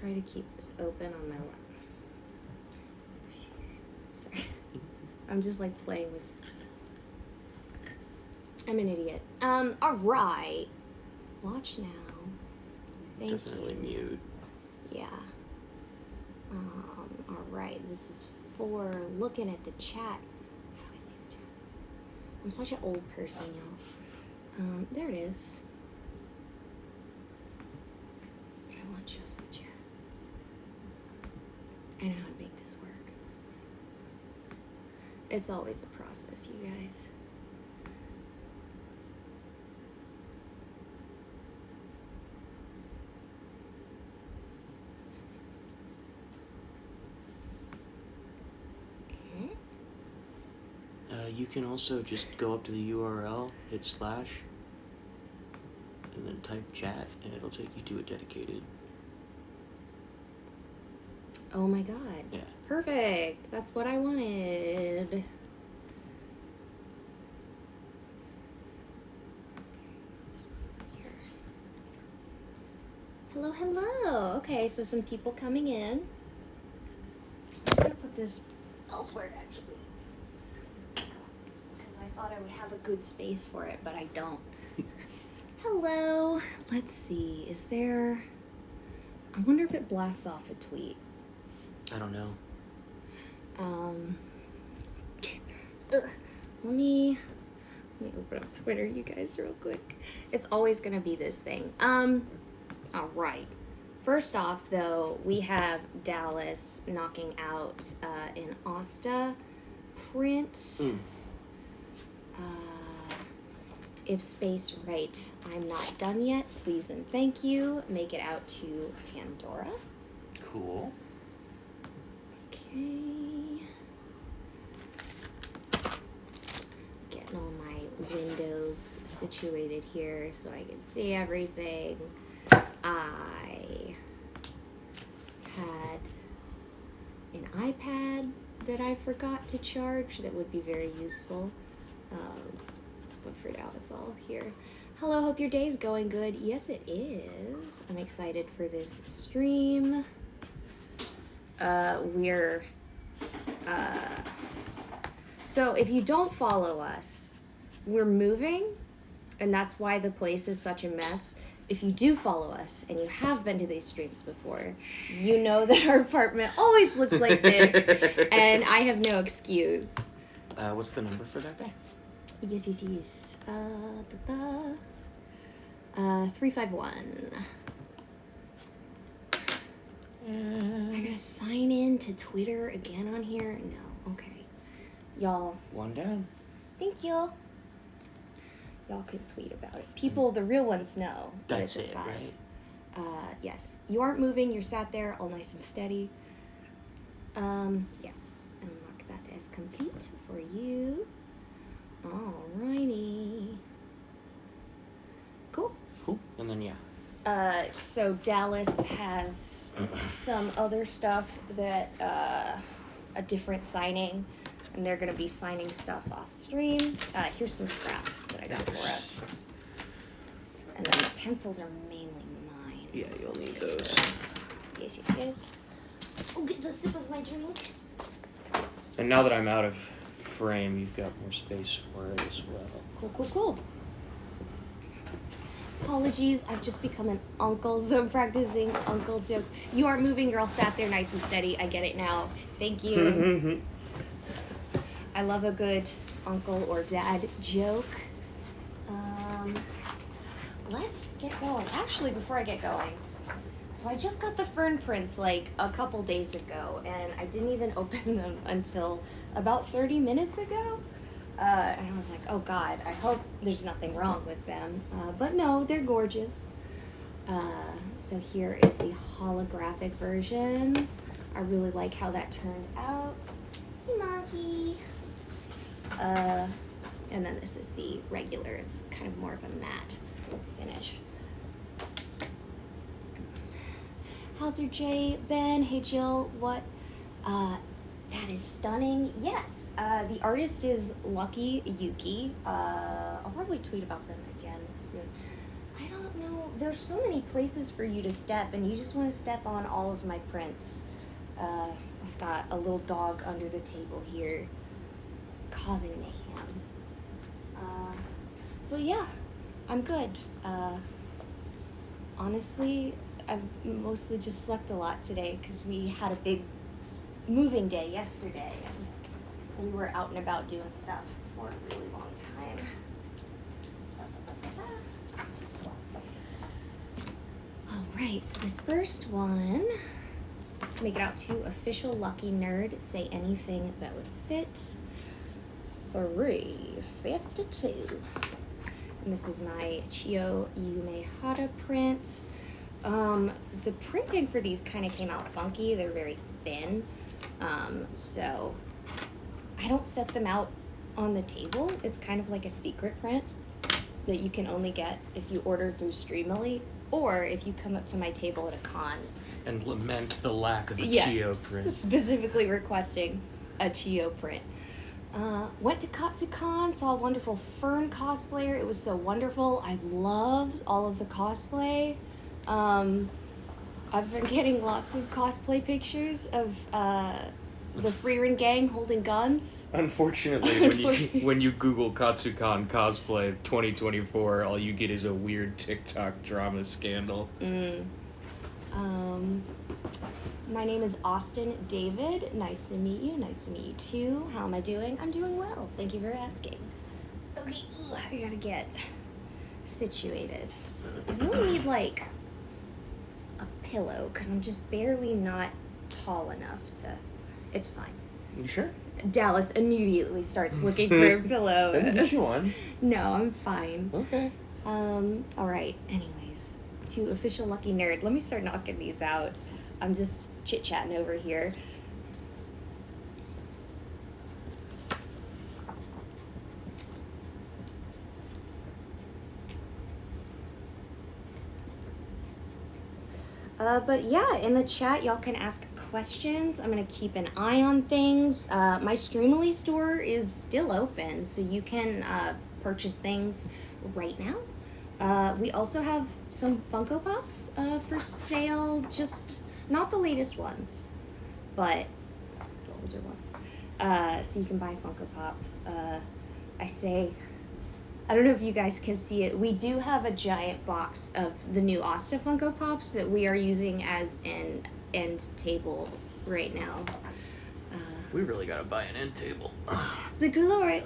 try to keep this open on my lap. Sorry. I'm just like playing with... I'm an idiot. Alright. Watch now. Thank Definitely you. mute. Yeah. Alright. This is for looking at the chat. How do I see the chat? I'm such an old person, y'all. There it is. But I want just the chat. I know how to make this work. It's always a process, you guys. You can also just go up to the URL, hit / and then type chat, and it'll take you to a dedicated. Oh my god. Yeah. Perfect. That's what I wanted. Okay, this one over here. Hello, hello. Okay, so some people coming in. I'm gonna put this elsewhere actually. Because I thought I would have a good space for it, but I don't. Hello. Let's see. Is there... I wonder if it blasts off a tweet. I don't know. Let me open up Twitter, you guys, real quick. It's always gonna be this thing. All right. First off, though, we have Dallas knocking out an Asta print. If space right, I'm not done yet. Please and thank you. Make it out to Pandora. Cool. Okay. Getting all my windows situated here so I can see everything. I had an iPad that I forgot to charge that would be very useful. But for now, it's all here. Hello, hope your day's going good. Yes, it is. I'm excited for this stream. So if you don't follow us, we're moving, and that's why the place is such a mess. If you do follow us, and you have been to these streams before, you know that our apartment always looks like this, and I have no excuse. What's the number for that guy? Yes. 351. I gotta sign in to Twitter again on here? No, okay. Y'all. One down. Thank you. Y'all could tweet about it. People, the real ones know. That's it's it, 5. right? Yes. You aren't moving, you're sat there all nice and steady. Yes. And mark that as complete for you. Alrighty. Cool. Cool. And then, yeah. So Dallas has some other stuff that, a different signing, and they're gonna be signing stuff off stream. Here's some scrap that I got for us. And then the pencils are mainly mine. Yeah, you'll need those. Yes. I'll get a sip of my drink. And now that I'm out of frame, you've got more space for it as well. Cool. Apologies, I've just become an uncle, so I'm practicing uncle jokes. You aren't moving, you're all sat there nice and steady. I get it now. Thank you. I love a good uncle or dad joke. Let's get going. Actually, before I get going, so I just got the fern prints like a couple days ago, and I didn't even open them until about 30 minutes ago. And I was like, oh God, I hope there's nothing wrong with them. But no, they're gorgeous. So here is the holographic version. I really like how that turned out. Hey, Monkey. And then this is the regular. It's kind of more of a matte finish. How's your J, Ben? Hey, Jill. What? That is stunning. Yes, the artist is Lucky Yuki. I'll probably tweet about them again soon. I don't know there's so many places for you to step, and you just want to step on all of my prints. I've got a little dog under the table here, causing mayhem. But yeah, I'm good. Honestly, I've mostly just slept a lot today because we had a big moving day yesterday, and we were out and about doing stuff for a really long time. Alright, so this first one, make it out to official lucky nerd, say anything that would fit. 352. And this is my Chiyo Yumehara print. The printing for these kind of came out funky. They're very thin. So I don't set them out on the table. It's kind of like a secret print that you can only get if you order through Streamily or if you come up to my table at a con. And lament the lack of a Yeah. Chiyo print. Specifically requesting a Chiyo print. Went to Katsucon, saw a wonderful Fern cosplayer. It was so wonderful. I've loved all of the cosplay. I've been getting lots of cosplay pictures of the Freerin gang holding guns. Unfortunately, when you Google Katsucon cosplay 2024, all you get is a weird TikTok drama scandal. My name is Austin David. Nice to meet you. Nice to meet you too. How am I doing? I'm doing well. Thank you for asking. Okay, I gotta get situated. I really need like a pillow because I'm just barely not tall enough to. It's fine. You sure? Dallas immediately starts looking for a pillow. I can get you one. No, I'm fine. Okay. Alright, anyways. To official lucky nerd. Let me start knocking these out. I'm just chit-chatting over here. But yeah, in the chat, y'all can ask questions. I'm going to keep an eye on things. My Streamily store is still open, so you can purchase things right now. We also have some Funko Pops for sale, just not the latest ones, but the older ones. So you can buy Funko Pop. I don't know if you guys can see it. We do have a giant box of the new Asta Funko Pops that we are using as an end table right now. We really gotta buy an end table. The glory.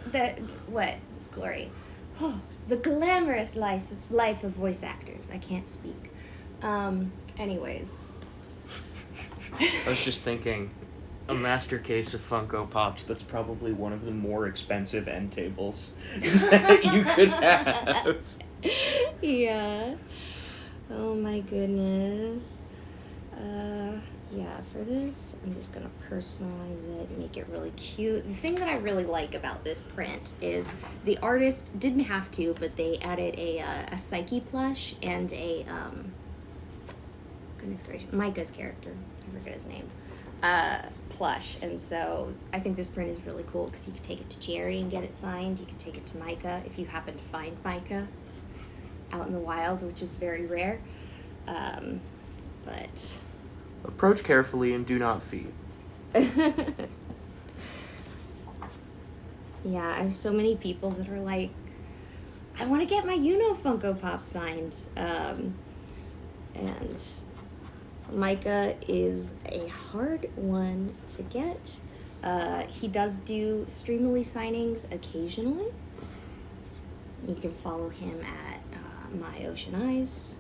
Oh, the glamorous life of voice actors. I can't speak. Anyways. I was just thinking, a master case of Funko Pops, that's probably one of the more expensive end tables that you could have. Yeah. Oh my goodness. Yeah, for this, I'm just gonna personalize it, make it really cute. The thing that I really like about this print is the artist didn't have to, but they added a Psyche plush and a, goodness gracious, Micah's character, I forget his name, plush. And so I think this print is really cool because you could take it to Jerry and get it signed. You could take it to Micah if you happen to find Micah out in the wild, which is very rare. But... Approach carefully and do not feed. Yeah, I have so many people that are like, I want to get my Funko Pop signed. And Micah is a hard one to get. He does do Streamily signings occasionally. You can follow him at My Ocean Eyes.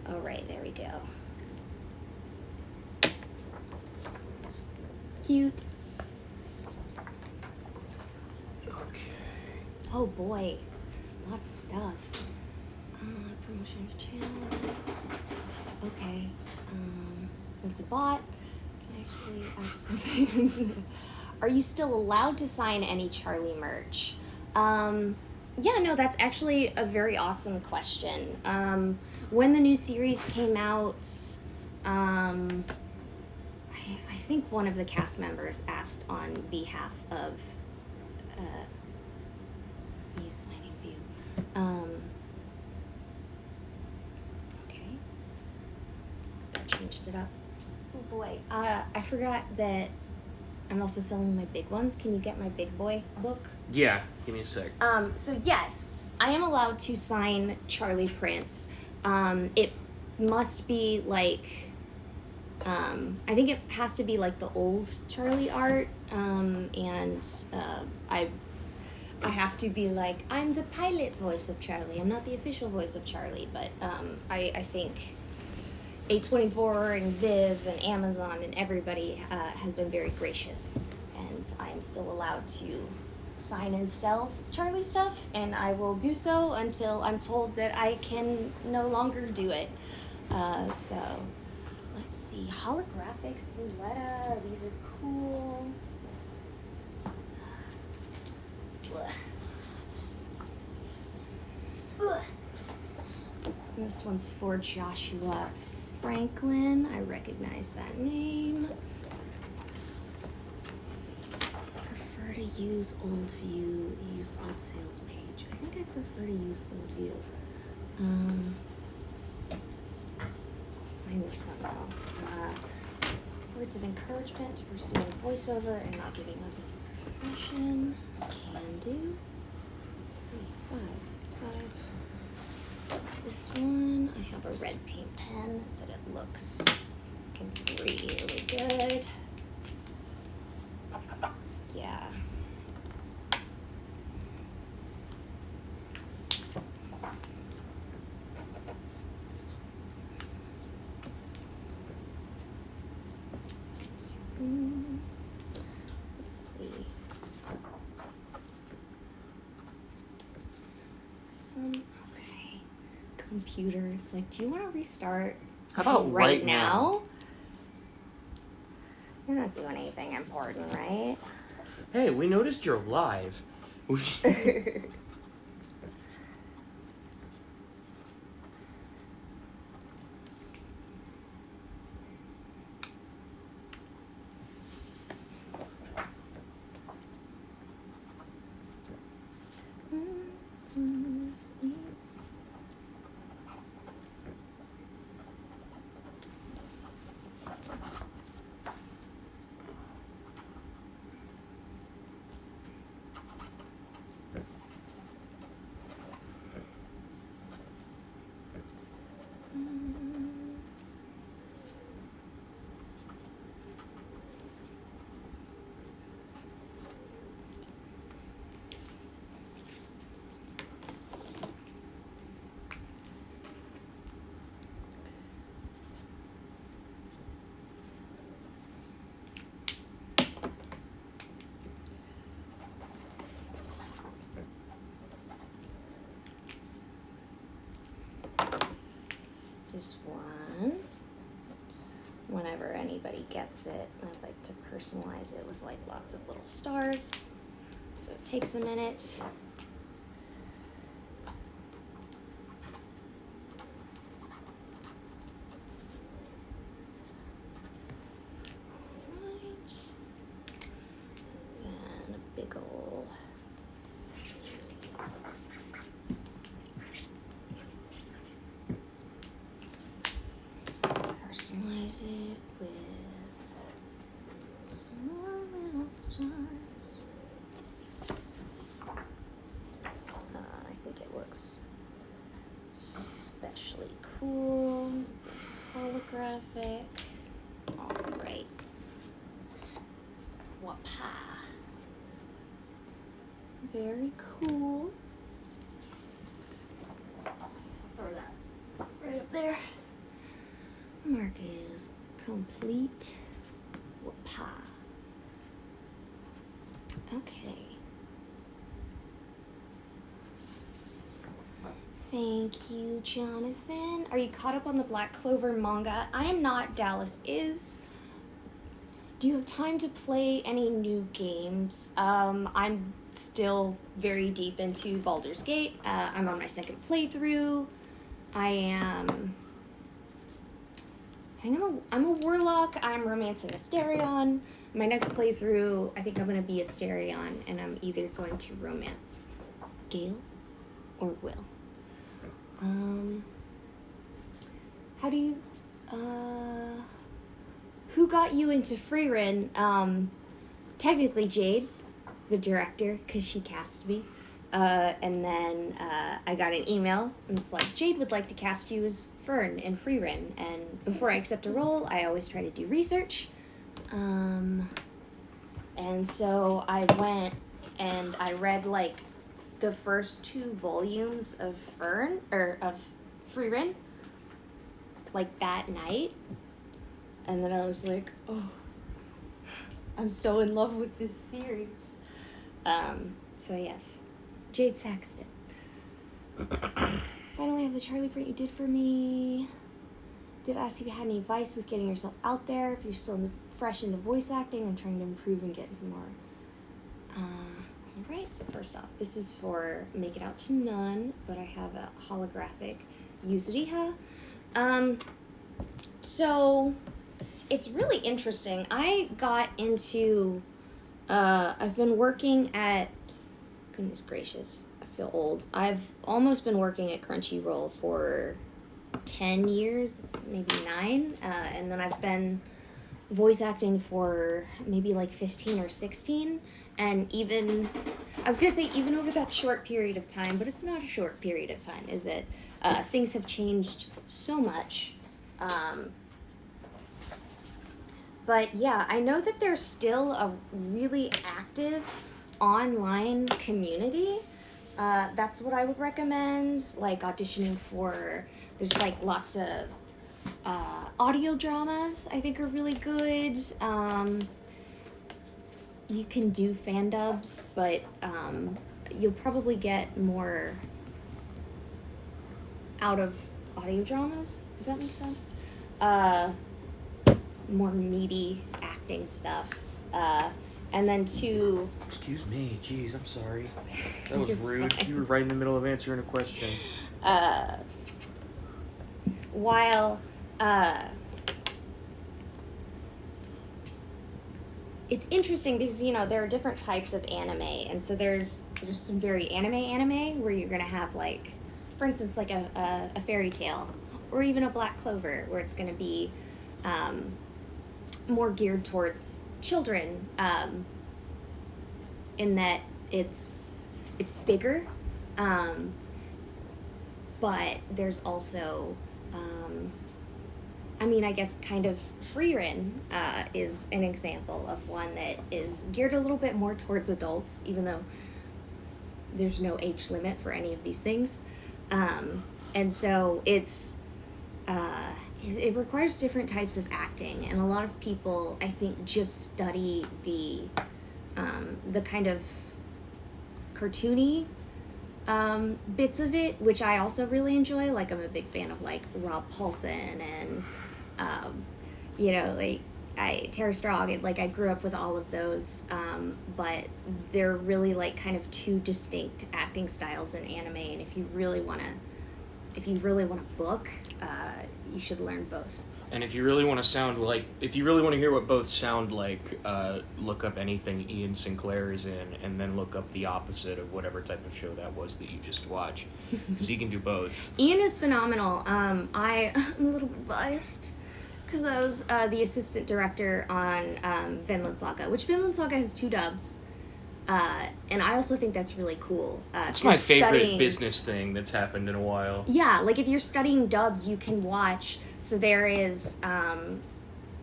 All right, there we go. Cute. Okay. Oh boy, lots of stuff. Promotion of channel. Okay. That's a bot. Can I actually ask something? Are you still allowed to sign any Charlie merch? Yeah, no, that's actually a very awesome question. When the new series came out, I think one of the cast members asked on behalf of you signing view. changed it up. Oh boy. I forgot that I'm also selling my big ones. Can you get my big boy book? Yeah, give me a sec. So yes, I am allowed to sign Charlie prints. It must be like, I think it has to be like the old Charlie art, and I have to be like, I'm the pilot voice of Charlie. I'm not the official voice of Charlie, but I think A24 and Viv and Amazon and everybody has been very gracious, and I am still allowed to sign and sell Charlie stuff, and I will do so until I'm told that I can no longer do it. So let's see, holographic Suletta. These are cool. And this one's for Joshua Franklin. I recognize that name. Prefer to use old view, use old sales page. I think I prefer to use old view. I'll sign this one though. Words of encouragement to pursuing voiceover and not giving up as a profession. Can do. 3, 5, 5. This one, I have a red paint pen that it looks really good. Yeah. Let's see. Okay. Computer. It's like, do you want to restart? How about right now? You're not doing anything important, right? Hey, we noticed you're live. This one, whenever anybody gets it, I'd like to personalize it with like lots of little stars. So it takes a minute. Alright. Then a big ol' personalize it with some more little stars. I think it looks especially cool. It's holographic. Alright. Wapa. Very cool. So throw that right up there. Mark is complete. Wapa. Okay. Thank you, Jonathan. Are you caught up on the Black Clover manga? I am not. Dallas is. Do you have time to play any new games? I'm still very deep into Baldur's Gate. I'm on my second playthrough. I'm a warlock. I'm romancing Asterion. My next playthrough, I think I'm gonna be Asterion, and I'm either going to romance Gale or Will. How do you Who got you into Freerun? Technically Jade, the director, because she cast me. And then I got an email, and it's like, Jade would like to cast you as Fern in Freerun. And before I accept a role, I always try to do research. And so I went and I read, like, the first 2 volumes of Freerun, like, that night. And then I was like, oh, I'm so in love with this series. So yes, Jade Saxton. Finally have the Charlie print you did for me. Did ask if you had any advice with getting yourself out there. If you're still fresh into voice acting, I'm trying to improve and get into more. Alright, so first off, this is for Make It Out to None, but I have a holographic Yuzuriha. So it's really interesting. I got into, I've been working at, goodness gracious, I feel old. I've almost been working at Crunchyroll for 10 years, it's maybe 9, and then I've been voice acting for maybe like 15 or 16, and even, I was gonna say even over that short period of time, but it's not a short period of time, is it? Things have changed so much. But yeah, I know that there's still a really active online community. That's what I would recommend, like auditioning for, there's like lots of audio dramas I think are really good. You can do fan dubs, but you'll probably get more out of audio dramas, if that makes sense. More meaty acting stuff. And then to... Excuse me, jeez, I'm sorry. That was rude. Fine. You were right in the middle of answering a question. While it's interesting because, you know, there are different types of anime, and so there's some very anime where you're gonna have, like, for instance, like a fairy tale, or even a Black Clover, where it's gonna be more geared towards children, in that it's bigger, but there's also I mean, I guess kind of Freerun is an example of one that is geared a little bit more towards adults, even though there's no age limit for any of these things. And so it requires different types of acting, and a lot of people, I think, just study the kind of cartoony bits of it, which I also really enjoy. Like, I'm a big fan of, like, Rob Paulson and you know, like Tara Strong, and like I grew up with all of those, but they're really like kind of 2 distinct acting styles in anime, and if you really want to book, you should learn both. And if you really want to hear what both sound like, look up anything Ian Sinclair is in, and then look up the opposite of whatever type of show that was that you just watched, because he can do both. Ian is phenomenal. I'm a little bit biased because I was the assistant director on Vinland Saga, which Vinland Saga has 2 dubs. And I also think that's really cool. It's my favorite business thing that's happened in a while. Yeah, like if you're studying dubs, you can watch. So there is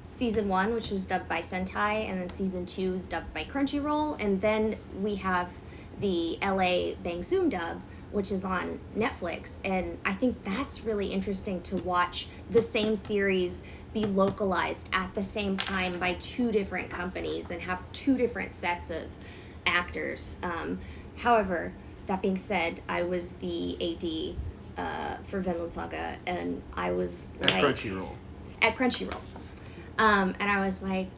season 1, which was dubbed by Sentai, and then season 2 is dubbed by Crunchyroll, and then we have the LA Bang Zoom dub, which is on Netflix. And I think that's really interesting to watch the same series be localized at the same time by 2 different companies and have 2 different sets of actors. However, that being said, I was the AD for Vinland Saga, and I was at like... Crunchyroll. At Crunchyroll. And I was like,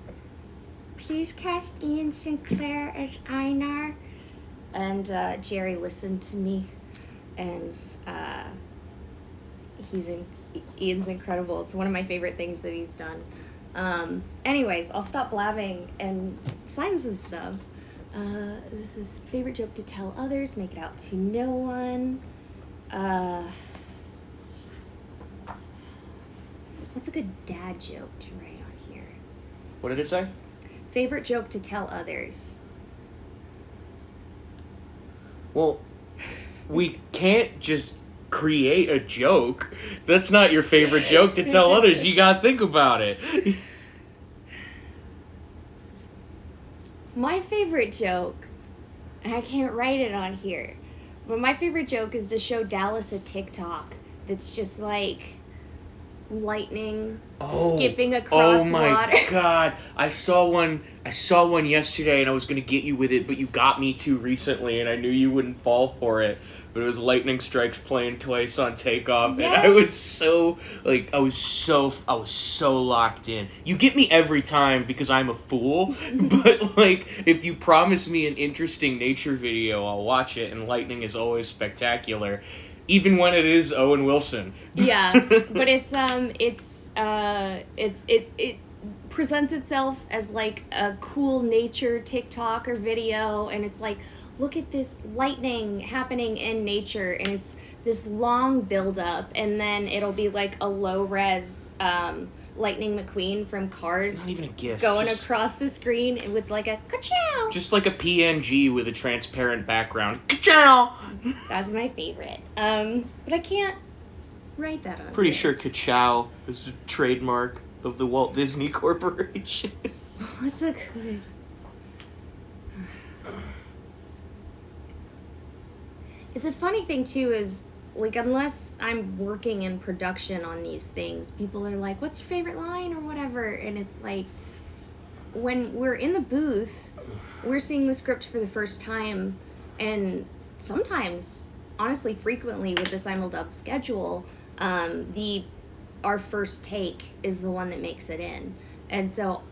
please cast Ian Sinclair as Einar. And Jerry listened to me, and Ian's incredible. It's one of my favorite things that he's done. Anyways, I'll stop blabbing and sign some stuff. This is favorite joke to tell others, make it out to no one. What's a good dad joke to write on here? What did it say? Favorite joke to tell others. Well, we can't just create a joke. That's not your favorite joke to tell others. You gotta think about it. My favorite joke, and I can't write it on here, but my favorite joke is to show Dallas a TikTok that's just like lightning skipping across oh my water. God. I saw one yesterday and I was gonna get you with it, but you got me too recently and I knew you wouldn't fall for it. But it was lightning strikes playing twice on takeoff, Yes. and I was so locked in. You get me every time because I'm a fool, but like if you promise me an interesting nature video, I'll watch it. And lightning is always spectacular, even when it is Owen Wilson. Yeah, but it presents itself as like a cool nature TikTok or video, and it's like, look at this lightning happening in nature, and it's this long build-up, and then it'll be like a low-res Lightning McQueen from Cars Not even a GIF. going just, across the screen with like a ka-chow. just like a PNG with a transparent background. Ka-chow! That's my favorite. But I can't write that on Pretty here. sure ka-chow is a trademark of the Walt Disney Corporation. What's a good... The funny thing, too, is, like, unless I'm working in production on these things, people are like, what's your favorite line or whatever? And it's like, when we're in the booth, we're seeing the script for the first time, and sometimes, honestly, frequently with the simuldub schedule, our first take is the one that makes it in. And so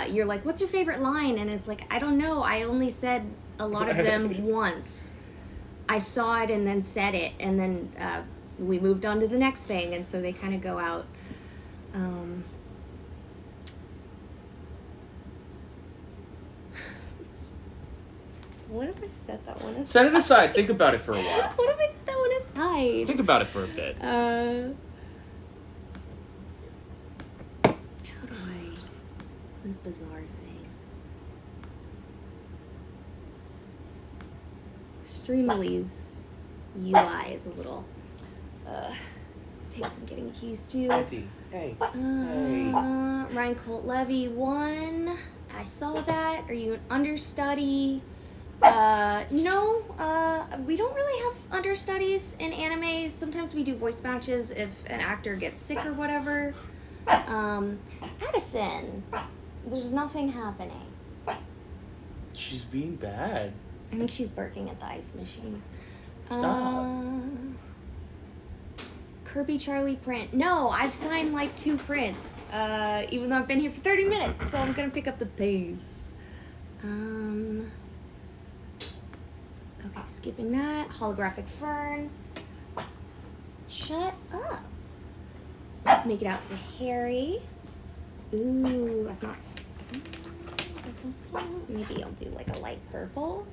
you're like, what's your favorite line? And it's like, I don't know. I only said a lot of them once. I saw it and then said it, and then we moved on to the next thing, and so they kind of go out. What if I set that one aside? Set it aside. Think about it for a while. What if I set that one aside? Think about it for a bit. How do I... This bizarre thing. Streamily's UI is a little... takes some getting used to. Hey. Ryan Colt Levy 1. I saw that. Are you an understudy? No. We don't really have understudies in anime. Sometimes we do voice matches if an actor gets sick or whatever. Addison, there's nothing happening. She's being bad. I think she's barking at the ice machine. Stop. Kirby Charlie print. No, I've signed like 2 prints. Even though I've been here for 30 minutes, so I'm gonna pick up the pace. Okay, skipping that. Holographic Fern. Shut up. Make it out to Harry. Ooh, I've not seen... Maybe I'll do like a light purple.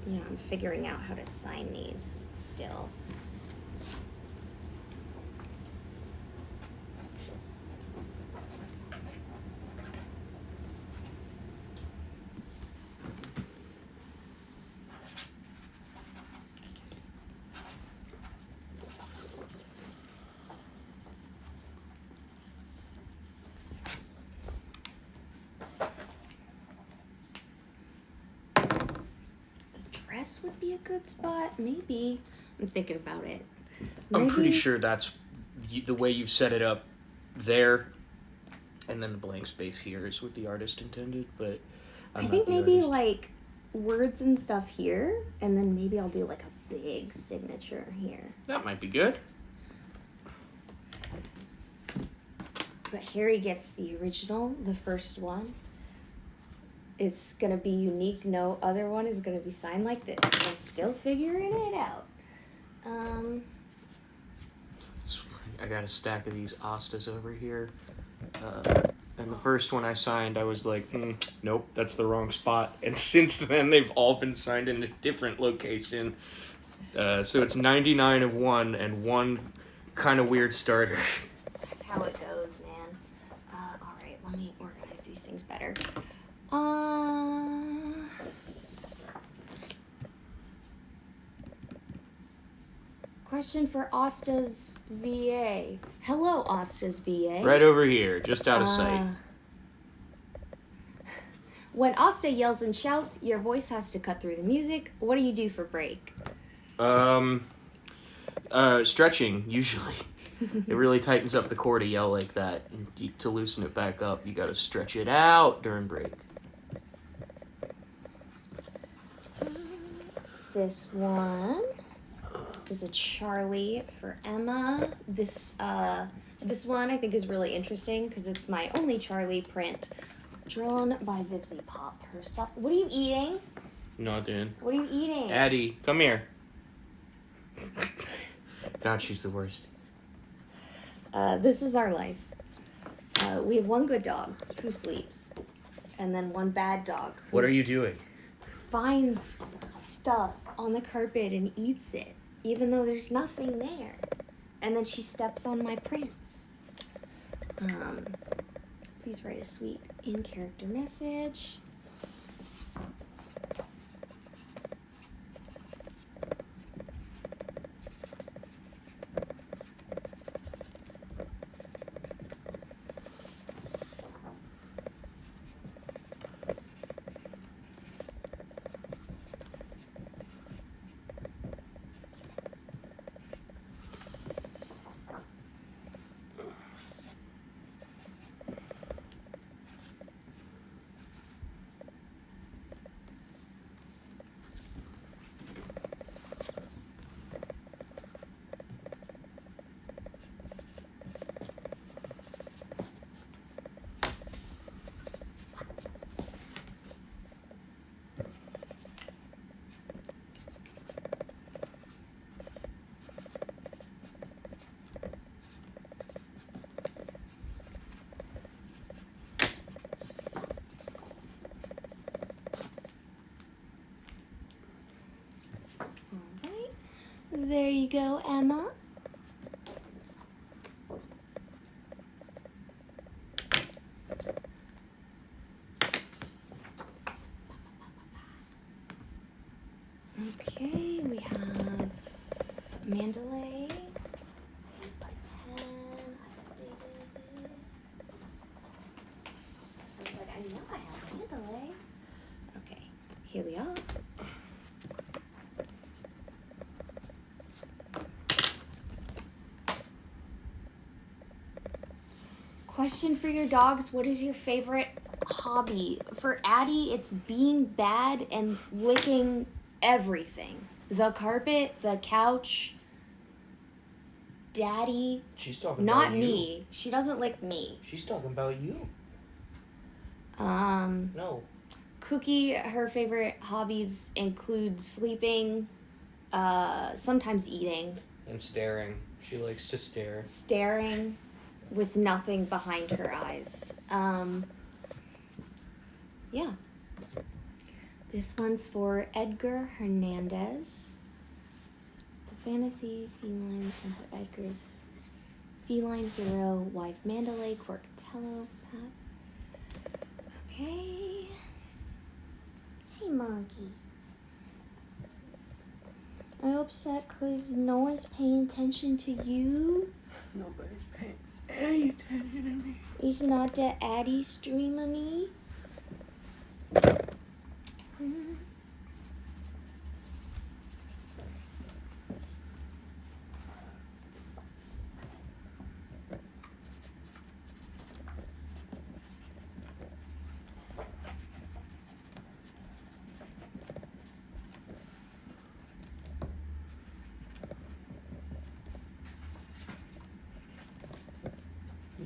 Yeah, I'm figuring out how to sign these still. Would be a good spot, maybe. I'm thinking about it. I'm pretty sure that's the way you've set it up there, and then the blank space here is what the artist intended, but I think maybe like words and stuff here, and then maybe I'll do like a big signature here. That might be good. But Harry gets the original, the first one. It's going to be unique. No other one is going to be signed like this. I'm still figuring it out. I got a stack of these Astas over here. And the first one I signed, I was like, nope, that's the wrong spot. And since then, they've all been signed in a different location. So it's 99 of one and one kind of weird starter. That's how it goes, man. Alright, let me organize these things better. Question for Asta's VA. Hello, Asta's VA. Right over here, just out of sight. When Asta yells and shouts, your voice has to cut through the music. What do you do for break? Stretching, usually. It really tightens up the core to yell like that. And to loosen it back up, you gotta stretch it out during break. This one is a Charlie for Emma. This one I think is really interesting because it's my only Charlie print, drawn by Vivzy Pop herself. What are you eating? Nothing. What are you eating? Addie, come here. God, she's the worst. This is our life. We have one good dog who sleeps, and then one bad dog who What are you doing? finds stuff on the carpet and eats it, even though there's nothing there. And then she steps on my prints. Please write a sweet in-character message. There you go, Emma. Okay, we have Mandalay. 8 by 10. I updated it. I was like, I know I have Mandalay. Okay, here we are. Question for your dogs. What is your favorite hobby? For Addie, it's being bad and licking everything. The carpet, the couch, Daddy. She's talking Not about you. me. She doesn't lick me. She's talking about you. Um, No. Cookie, her favorite hobbies include sleeping, sometimes eating, And staring. She likes to stare. staring with nothing behind her eyes. Yeah. This one's for Edgar Hernandez. The fantasy feline and put Edgar's feline hero, wife Mandalay, quirk telepath. Okay. Hey, monkey. Are you upset because no one's paying attention to you? Nobody's paying any attention to me. Is not that Addie Streamily?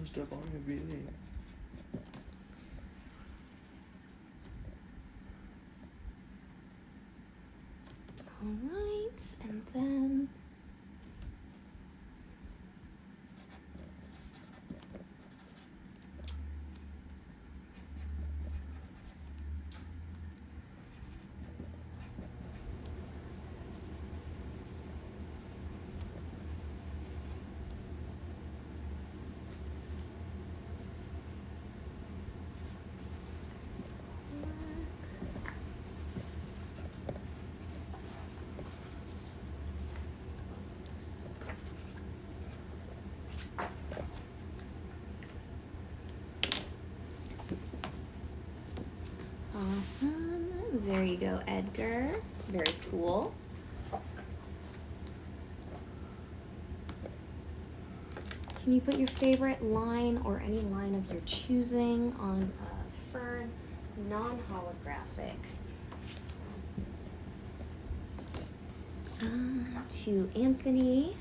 Step on everything. Alright, and then Awesome. There you go, Edgar. Very cool. Can you put your favorite line or any line of your choosing on a Fern non-holographic? To Anthony.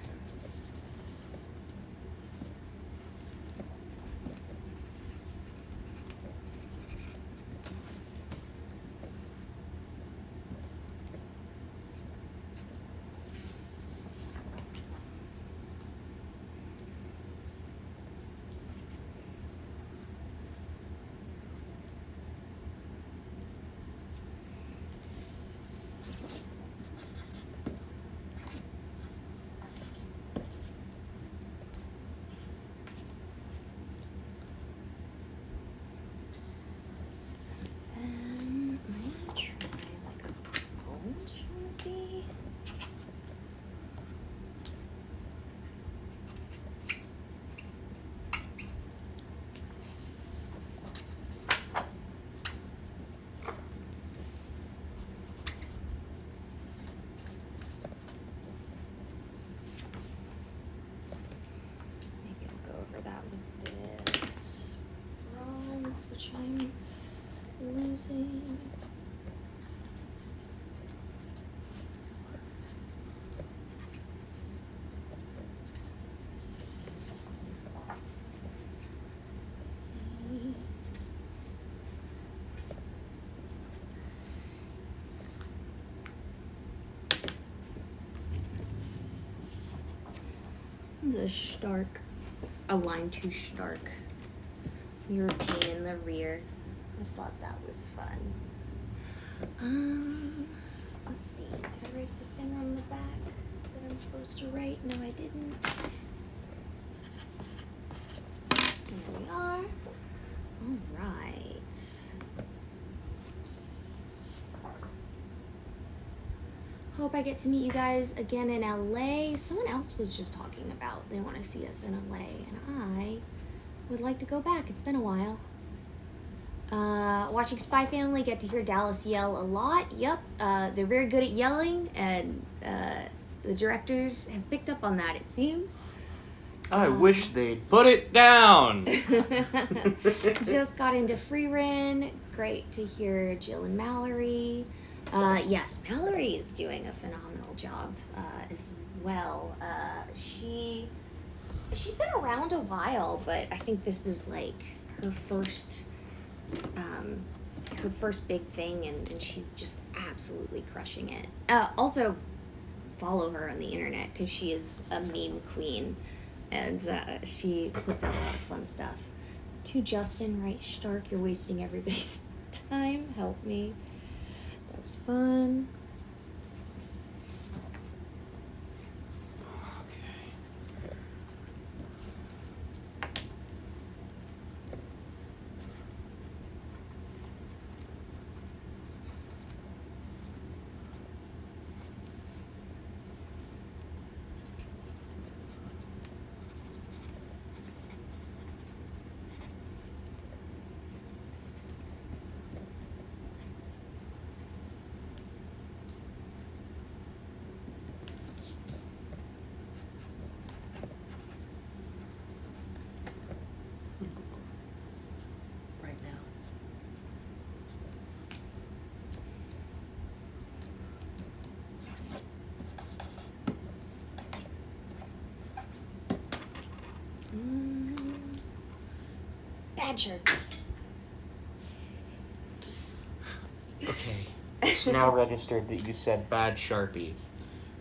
Which I'm losing. This is a Stark, a line too stark. You're a pain in the rear. I thought that was fun. Let's see. Did I write the thing on the back that I'm supposed to write? No, I didn't. There we are. All right. Hope I get to meet you guys again in LA. Someone else was just talking about they want to see us in LA, and I would like to go back. It's been a while. Watching Spy Family, get to hear Dallas yell a lot. Yep, they're very good at yelling, and the directors have picked up on that, it seems. I wish they'd put it down. Just got into Freerin. Great to hear Jill and Mallory. Yes, Mallory is doing a phenomenal job as well. She's been around a while, but I think this is like her first big thing, and she's just absolutely crushing it. Also, follow her on the internet because she is a meme queen, and she puts out a lot of fun stuff. To Justin, right, Stark, you're wasting everybody's time. Help me. That's fun. Bad shirt. Okay, it's now registered that you said bad Sharpie,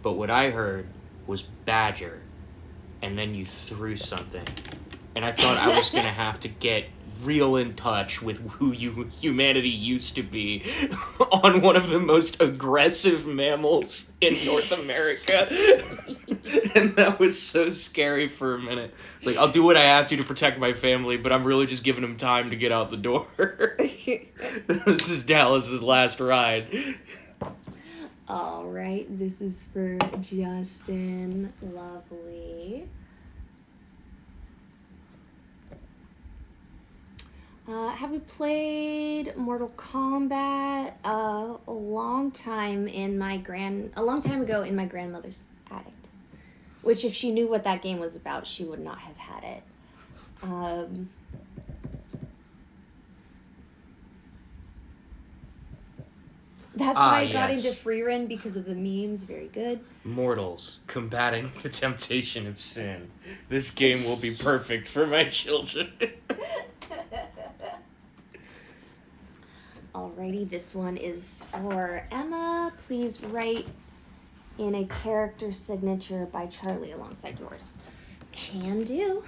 but what I heard was badger, and then you threw something, and I thought I was gonna have to get real in touch with who humanity used to be on one of the most aggressive mammals in North America. And that was so scary for a minute. It's like, I'll do what I have to protect my family, but I'm really just giving them time to get out the door. This is Dallas's last ride. All right, this is for Justin. Lovely. Have we played Mortal Kombat? A long time ago in my grandmother's attic. Which, if she knew what that game was about, she would not have had it. That's why I got into Freerun, because of the memes. Very good. Mortals combating the temptation of sin. This game will be perfect for my children. Alrighty, this one is for Emma. Please write in a character signature by Charlie alongside yours. Can do.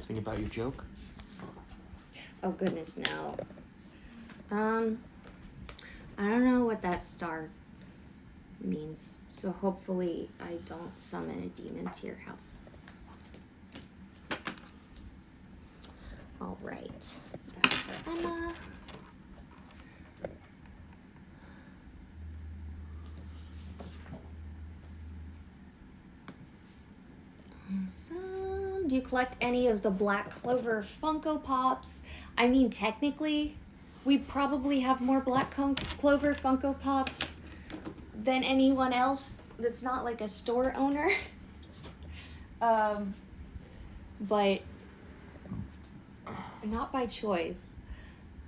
Think about your joke? Oh goodness, no. I don't know what that star means, so hopefully I don't summon a demon to your house. Alright, that's for Emma. Awesome. Do you collect any of the Black Clover Funko Pops? I mean, technically, we probably have more Black Clover Funko Pops than anyone else that's not like a store owner. But not by choice.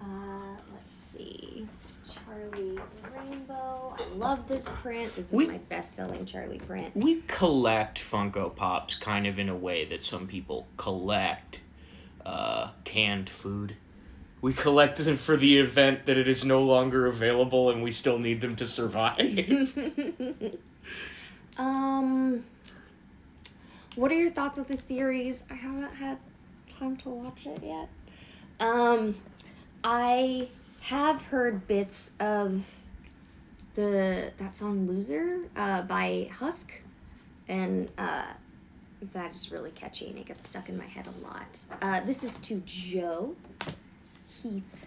Let's see. Charlie Rainbow. I love this print. This is my best-selling Charlie print. We collect Funko Pops kind of in a way that some people collect canned food. We collect them for the event that it is no longer available and we still need them to survive. What are your thoughts of the series? I haven't had time to watch it yet. I have heard bits of that song Loser by Husk, and that is really catchy and it gets stuck in my head a lot. This is to Joe Heath,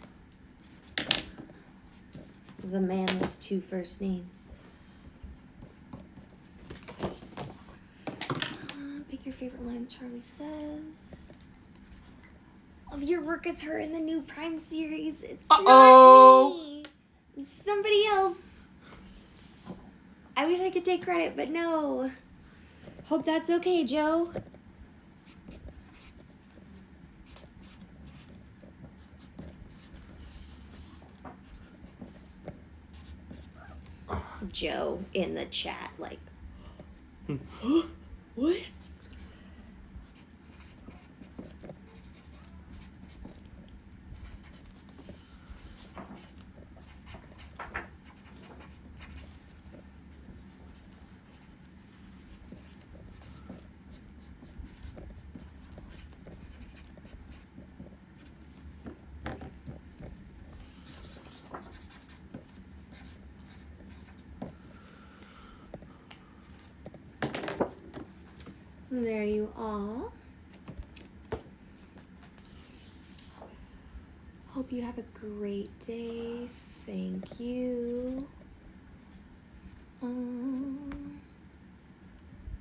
the man with two first names. Pick your favorite line Charlie says. Love your work as her in the new Prime series. It's not me. It's somebody else. I wish I could take credit, but no. Hope that's okay, Joe. Joe in the chat, like, what? There you are. Hope you have a great day. Thank you.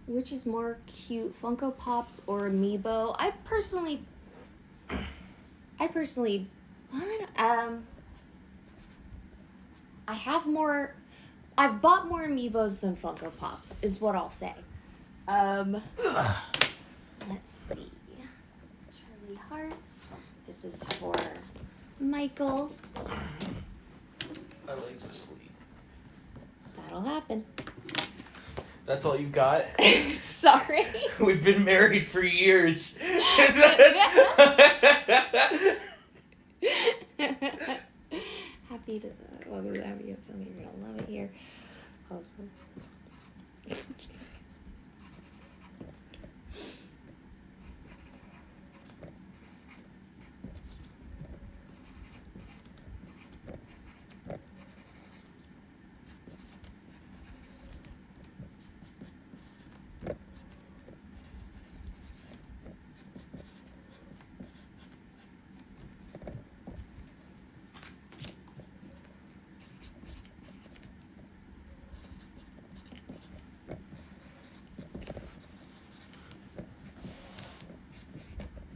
Which is more cute, Funko Pops or Amiibo? I personally, I have more. I've bought more Amiibos than Funko Pops, is what I'll say. Let's see. Charlie Hearts. This is for Michael. My legs asleep. That'll happen. That's all you got? Sorry. We've been married for years. Happy to, well, we're happy to tell you you're gonna love it here. Awesome.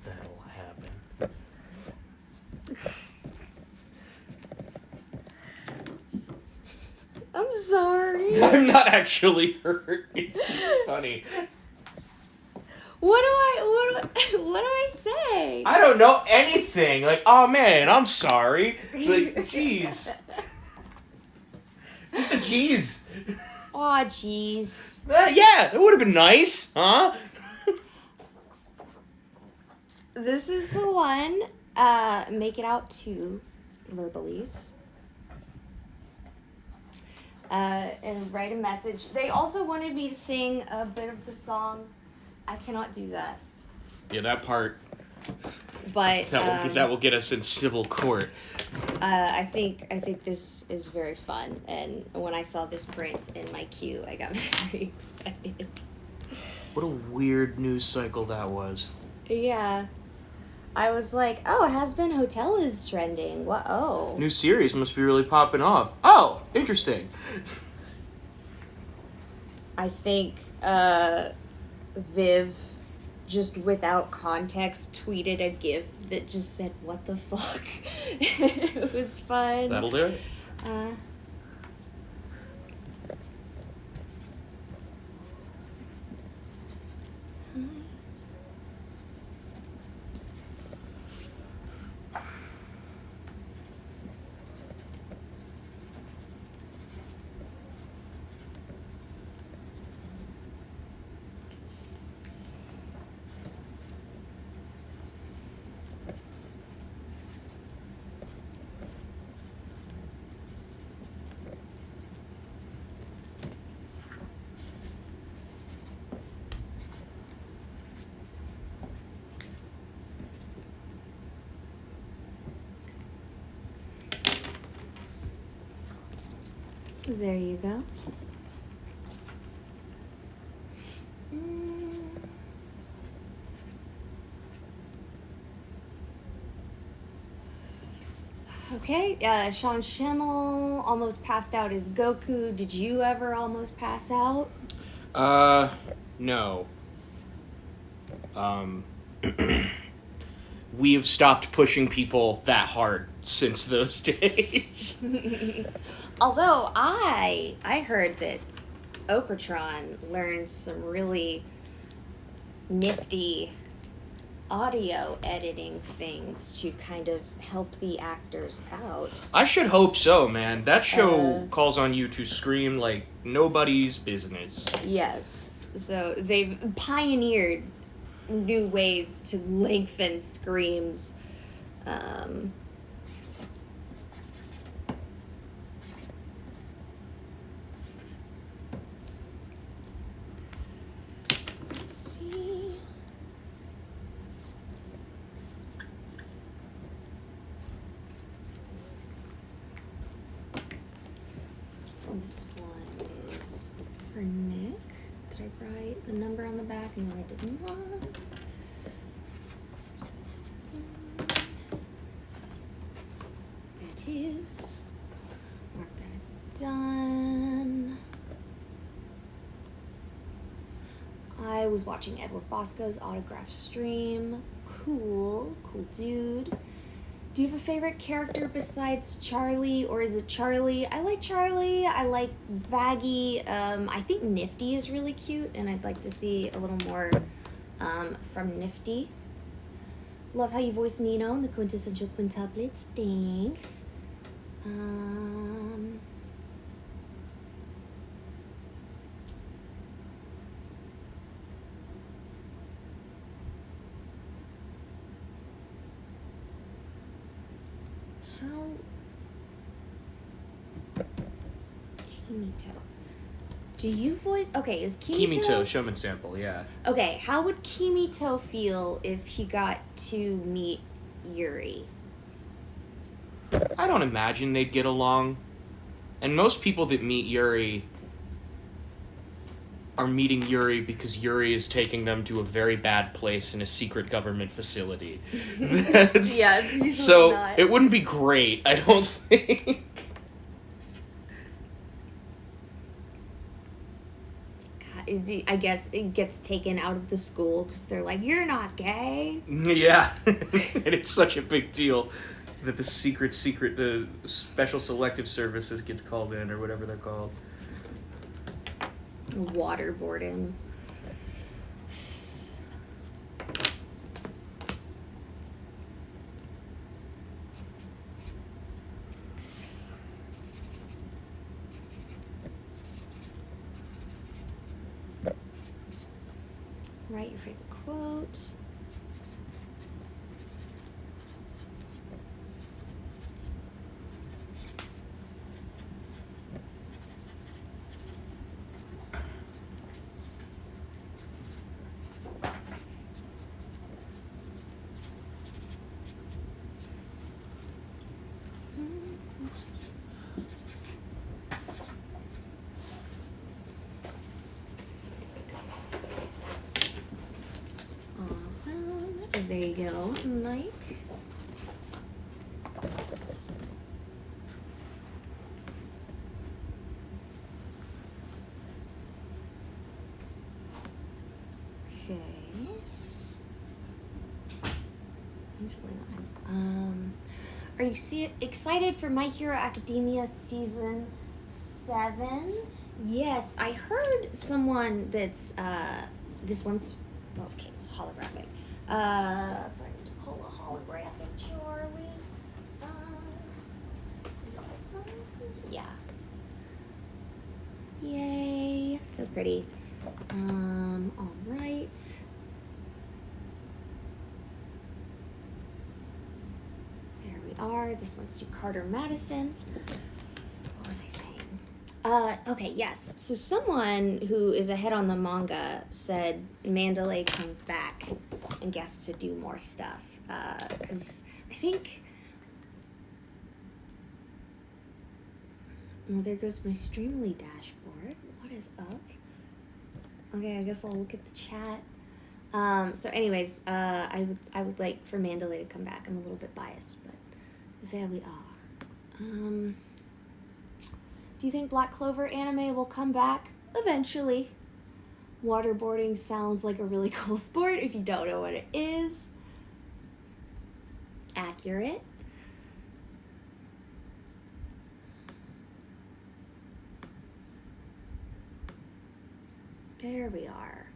That'll happen. I'm sorry. I'm not actually hurt. It's just funny. What do I say? I don't know anything. Like, oh man, I'm sorry. Like, jeez. Just a jeez. Aw, jeez. Yeah, it would have been nice, huh? This is the one. Make it out to Verbalies. And write a message. They also wanted me to sing a bit of the song. I cannot do that. Yeah, that part. But That will get us in civil court. I think this is very fun, and when I saw this print in my queue, I got very excited. What a weird news cycle that was. Yeah, I was like, oh, Hazbin Hotel is trending. What? Oh, New series must be really popping off. Oh, interesting. I think Viv, just without context, tweeted a GIF that just said, "What the fuck?" It was fun. That'll do it. There you go. Okay, Sean Schimmel almost passed out as Goku. Did you ever almost pass out? No. We have stopped pushing people that hard since those days. Although I heard that Okratron learned some really nifty audio editing things to kind of help the actors out. I should hope so, man. That show calls on you to scream like nobody's business. Yes. So they've pioneered new ways to lengthen screams. Let's see. This one is for Nick. Did I write the number on the back? No, I did not. There it is. Mark that as done. I was watching Edward Bosco's autograph stream. Cool dude. Do you have a favorite character besides Charlie, or is it Charlie? I like Charlie. I like Vaggie. I think Nifty is really cute, and I'd like to see a little more from Nifty. Love how you voice Nino in the quintessential quintuplets. Thanks. How... Kimito. Do you voice... Okay, is Kimito, showman sample, yeah. Okay, how would Kimito feel if he got to meet Yuri? I don't imagine they'd get along. And most people that meet Yuri are meeting Yuri because Yuri is taking them to a very bad place in a secret government facility. It's usually so not. It wouldn't be great, I don't think. I guess it gets taken out of the school because they're like, you're not gay. Yeah. And it's such a big deal that the the special selective services gets called in, or whatever they're called. Waterboard him. Write your favorite quote. Awesome. There you go, Mike. Okay. Usually not. Are you excited for My Hero Academia Season 7? Yes, I heard someone that's, this one's, okay, it's holographic. So I need to pull a holographic Charlie. Is it this one? Yeah. Yay, so pretty. All right. There we are. This one's to Carter Madison. What was I saying? Okay, yes. So someone who is ahead on the manga said Mandalay comes back and gets to do more stuff. Because I think... Well, there goes my Streamily dashboard. What is up? Okay, I guess I'll look at the chat. So anyways, I would like for Mandalay to come back. I'm a little bit biased, but there we are. Do you think Black Clover anime will come back? Eventually. Waterboarding sounds like a really cool sport if you don't know what it is. Accurate. There we are.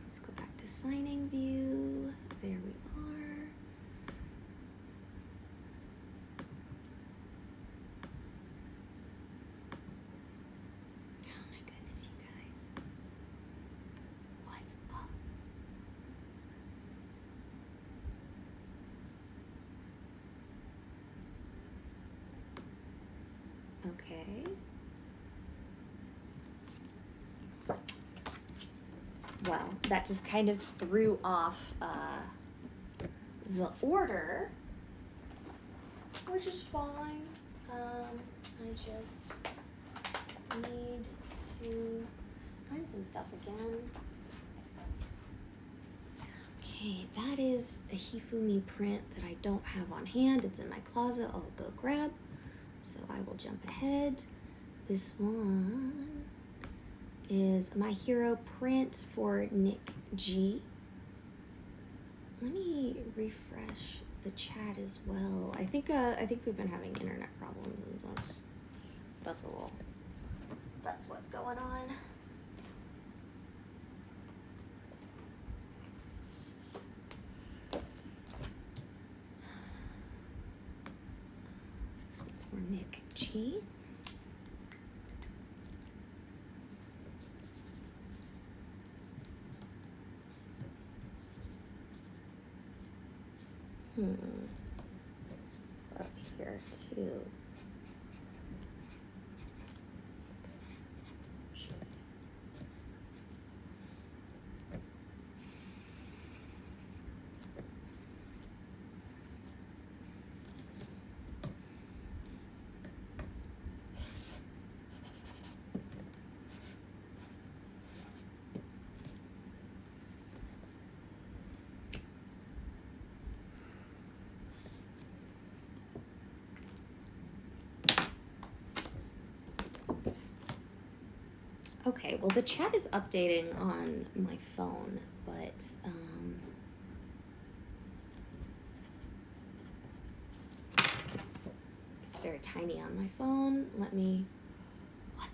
Let's go back to signing view. There we are. Oh my goodness, you guys. What's up? Okay. Well, that just kind of threw off the order, which is fine. I just need to find some stuff again. Okay, that is a Hifumi print that I don't have on hand. It's in my closet. I'll go grab. So I will jump ahead. This one is My Hero print for Nick G. Let me refresh the chat as well. I think we've been having internet problems. That's what's going on. This one's for Nick G. here too. Okay, well the chat is updating on my phone, but it's very tiny on my phone. Let me. What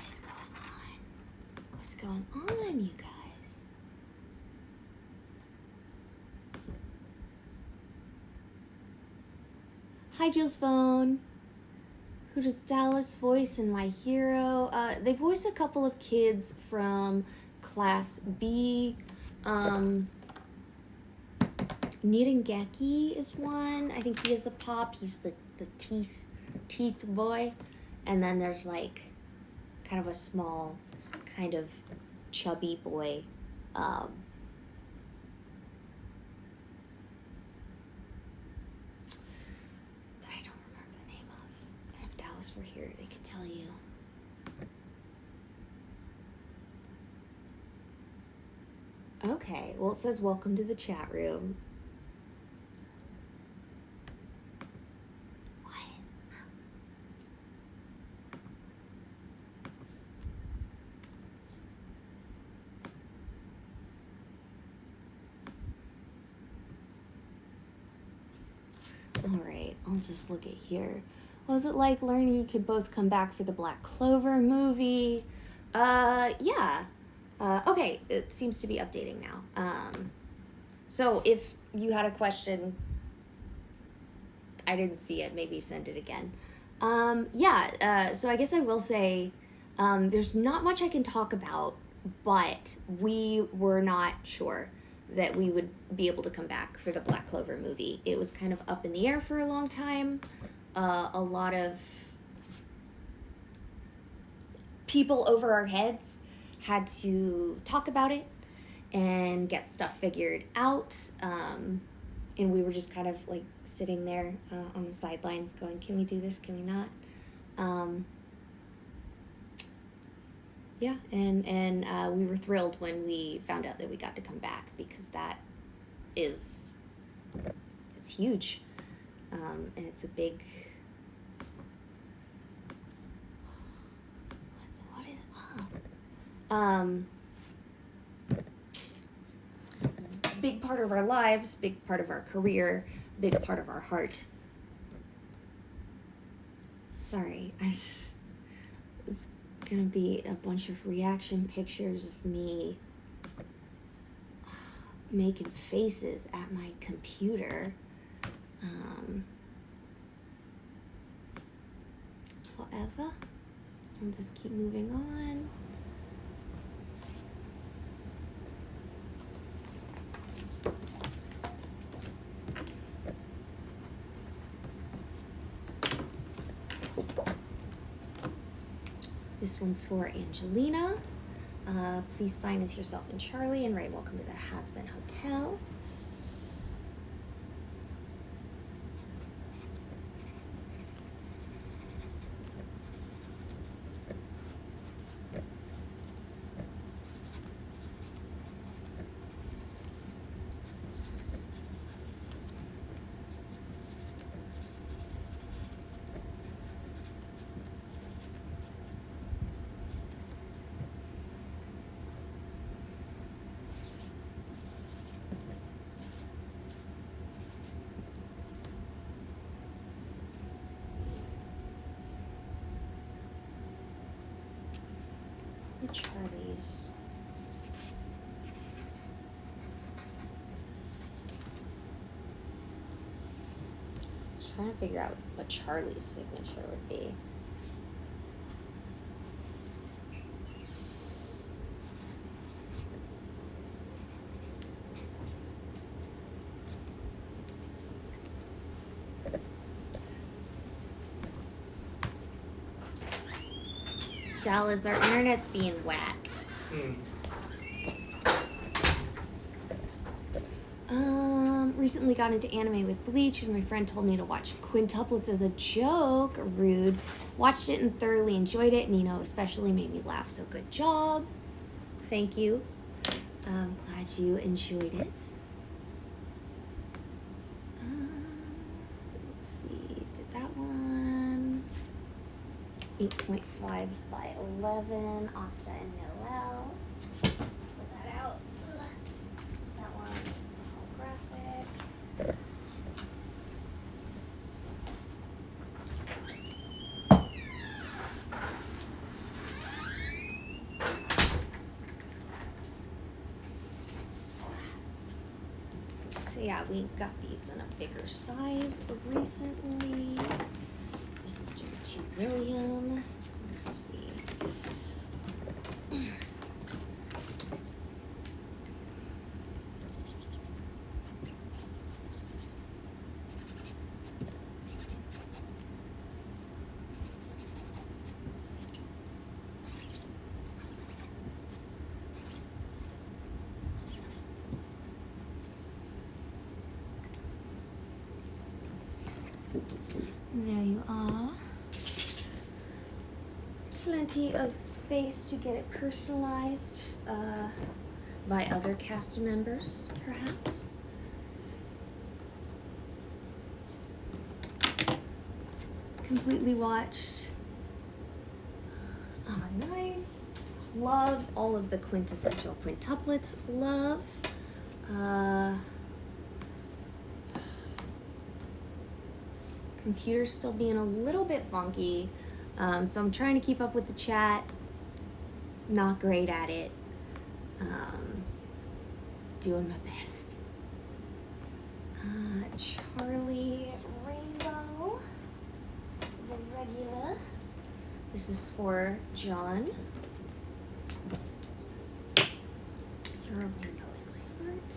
is going on? What's going on, you guys? Hi, Jill's phone. Who does Dallas voice in My Hero? They voice a couple of kids from Class B. Nirengeki is one. I think he is the pop. He's the teeth boy. And then there's like kind of a small, kind of chubby boy. That I don't remember the name of. And if Dallas were here, they could tell you. Okay, well it says welcome to the chat room. Alright, I'll just look at here. What was it like learning you could both come back for the Black Clover movie? Yeah. Okay, it seems to be updating now. So if you had a question, I didn't see it, maybe send it again. So I guess I will say, there's not much I can talk about, but we were not sure that we would be able to come back for the Black Clover movie. It was kind of up in the air for a long time. A lot of people over our heads had to talk about it and get stuff figured out. And we were just kind of like sitting there on the sidelines going, can we do this? Can we not? Yeah, and we were thrilled when we found out that we got to come back, because it's huge, and it's a big. What is big part of our lives, big part of our career, big part of our heart. Sorry, it's gonna be a bunch of reaction pictures of me making faces at my computer. Whatever. I'll just keep moving on. This one's for Angelina. Please sign as yourself and Charlie and write welcome to the Hazbin Hotel. Charlie's. Just trying to figure out what Charlie's signature would be. Dallas, our internet's being whack. Recently got into anime with Bleach, and my friend told me to watch quintuplets as a joke. Rude. Watched it and thoroughly enjoyed it, and especially made me laugh. So good job. Thank you. I'm glad you enjoyed it. Let's see. Did that one? 8.5 by 11. Asta and Noel. Pull that out. That one's holographic. So yeah, we got these in a bigger size recently. This is just to William. Let's see. There you are. Plenty of space to get it personalized by other cast members, perhaps. Completely watched. Oh, nice. Love all of the quintessential quintuplets. Love. Computer's still being a little bit funky, so I'm trying to keep up with the chat. Not great at it. Doing my best. Charlie Rainbow is a regular. This is for John. You're a rainbow in my heart.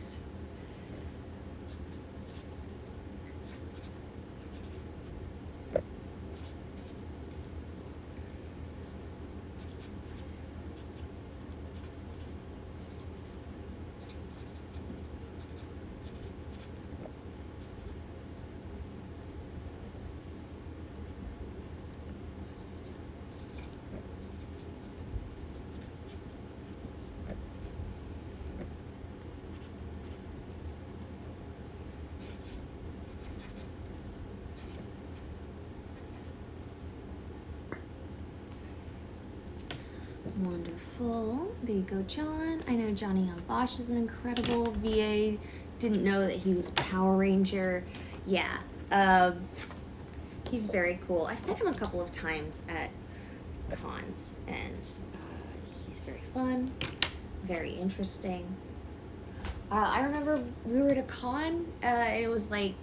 Wonderful. There you go, John. I know Johnny Young Bosch is an incredible VA. Didn't know that he was a Power Ranger. Yeah. He's very cool. I've met him a couple of times at cons, and he's very fun, very interesting. I remember we were at a con, and it was like,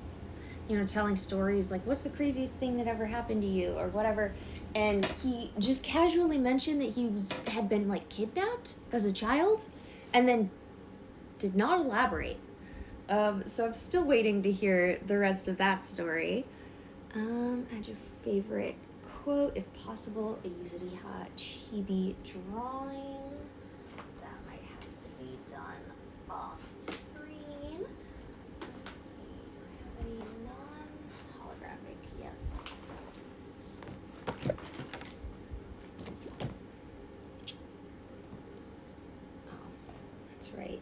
telling stories like, what's the craziest thing that ever happened to you or whatever. And he just casually mentioned that he had been like kidnapped as a child and then did not elaborate. So I'm still waiting to hear the rest of that story. Add your favorite quote, if possible, a Yuzuriha chibi drawing. That might have to be done off screen. Let's see, do I have any non-holographic? Yes. Oh, that's right.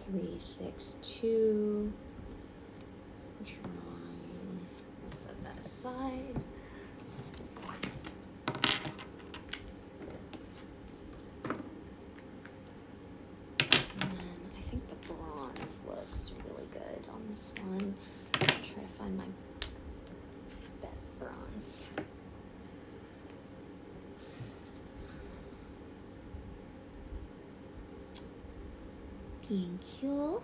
362 drawing. I'll set that aside. And then I think the bronze looks really good on this one. I'll try to find my best bronze. Thank you.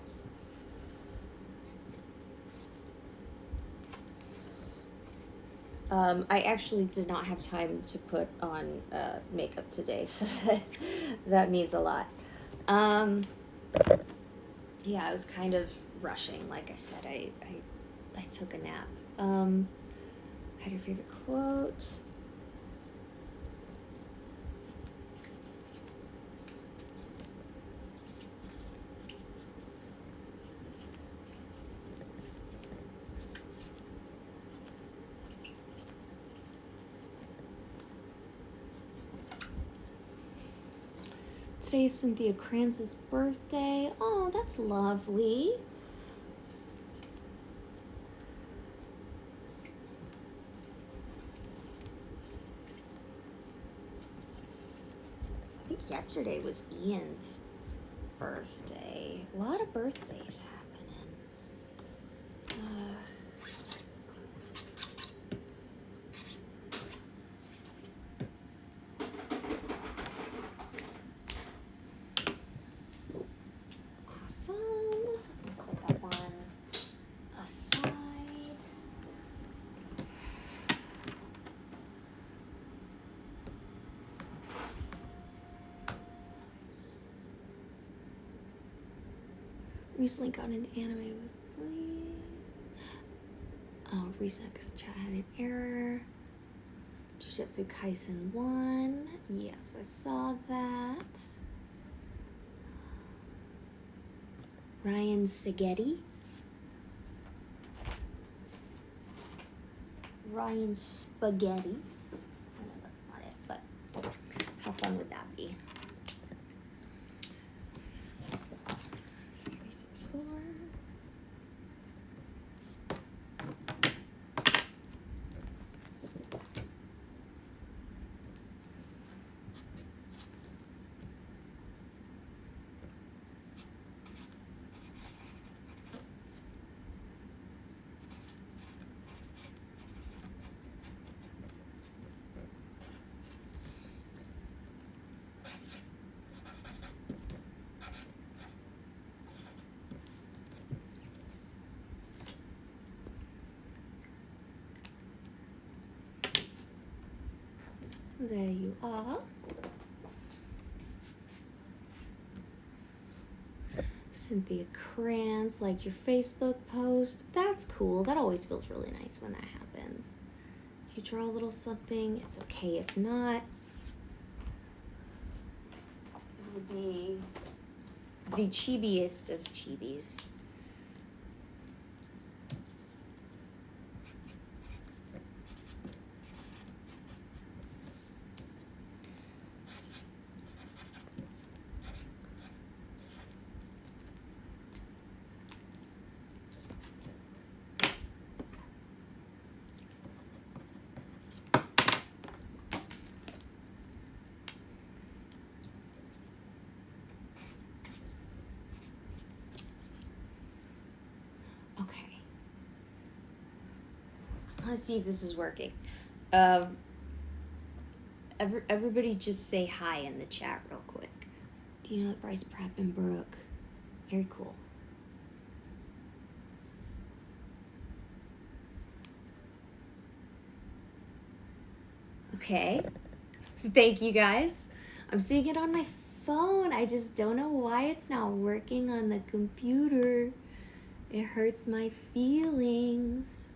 I actually did not have time to put on makeup today, so that means a lot. Yeah, I was kind of rushing. Like I said, I took a nap. Had your favorite quote? Let's Today's Cynthia Kranz's birthday. Oh, that's lovely. I think yesterday was Ian's birthday. A lot of birthdays happening. Awesome. I'll set that one aside. Recently got into anime with Glee. Oh, reset because chat had an error. Jujutsu Kaisen 1. Yes, I saw that. Ryan Spaghetti. Ryan Spaghetti. I know that's not it, but how fun would that be? 364. There you are. Cynthia Kranz liked your Facebook post. That's cool. That always feels really nice when that happens. If you draw a little something, it's okay if not. It would be the chibiest of chibis. Okay. I want to see if this is working. Everybody just say hi in the chat real quick. Do you know that Bryce Pratt and Brooke? Very cool. Okay. Thank you guys. I'm seeing it on my phone. I just don't know why it's not working on the computer. It hurts my feelings.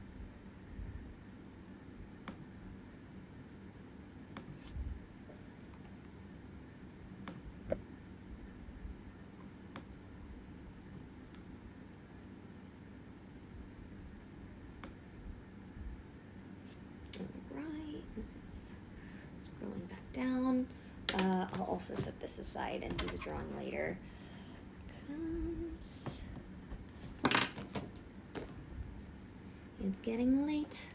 Alright, this is scrolling back down. I'll also set this aside and do the drawing later. 'Cause it's getting late.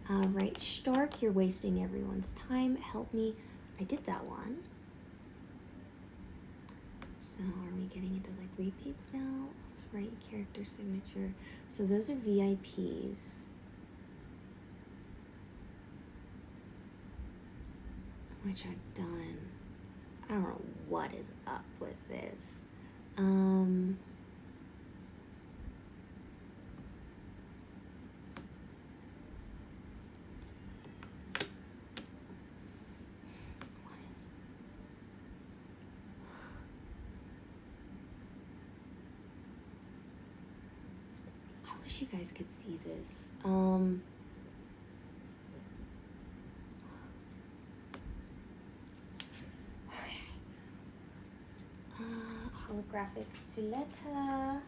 Right, Stark, you're wasting everyone's time. Help me. I did that one. So are we getting into like repeats now? Let's write character signature. So those are VIPs. Which I've done. I don't know what is up with this. I wish you guys could see this. Holographic Suletta.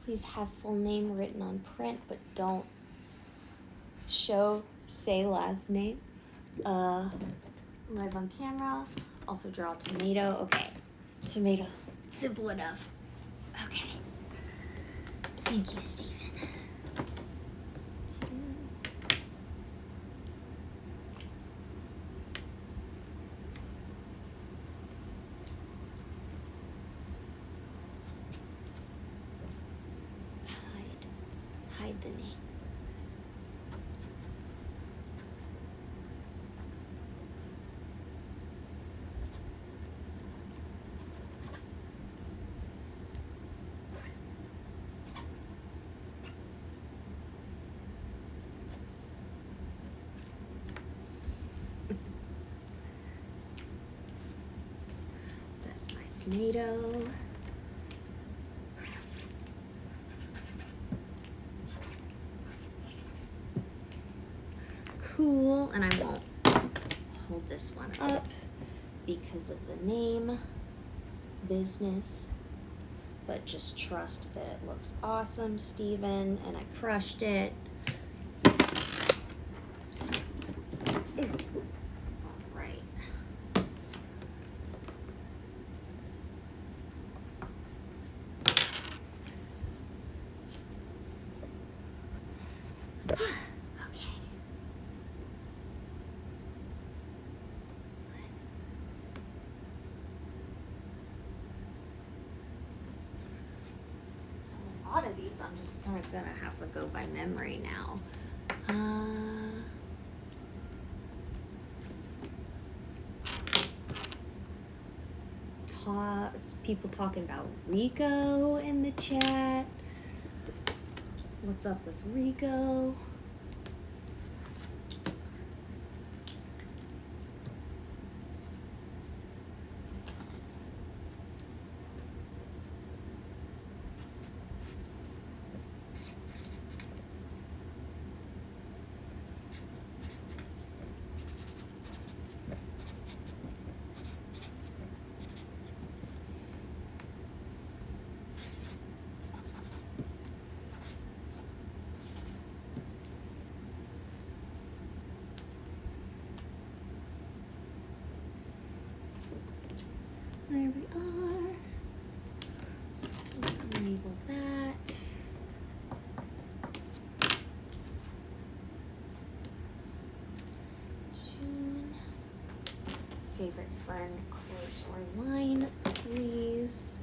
Please have full name written on print, but don't say last name. Live on camera. Also draw a tomato. Okay. Tomatoes. Simple enough. Okay. Thank you, Stephen. Hide the name. That's my tomato. Cool, and I won't hold this one up because of the name, business, but just trust that it looks awesome, Steven, and I crushed it. All right. A lot of these I'm just kind of gonna have to go by memory now. People talking about Rico in the chat. What's up with Rico? There we are. So label that. June. Favorite fern quote or line, please.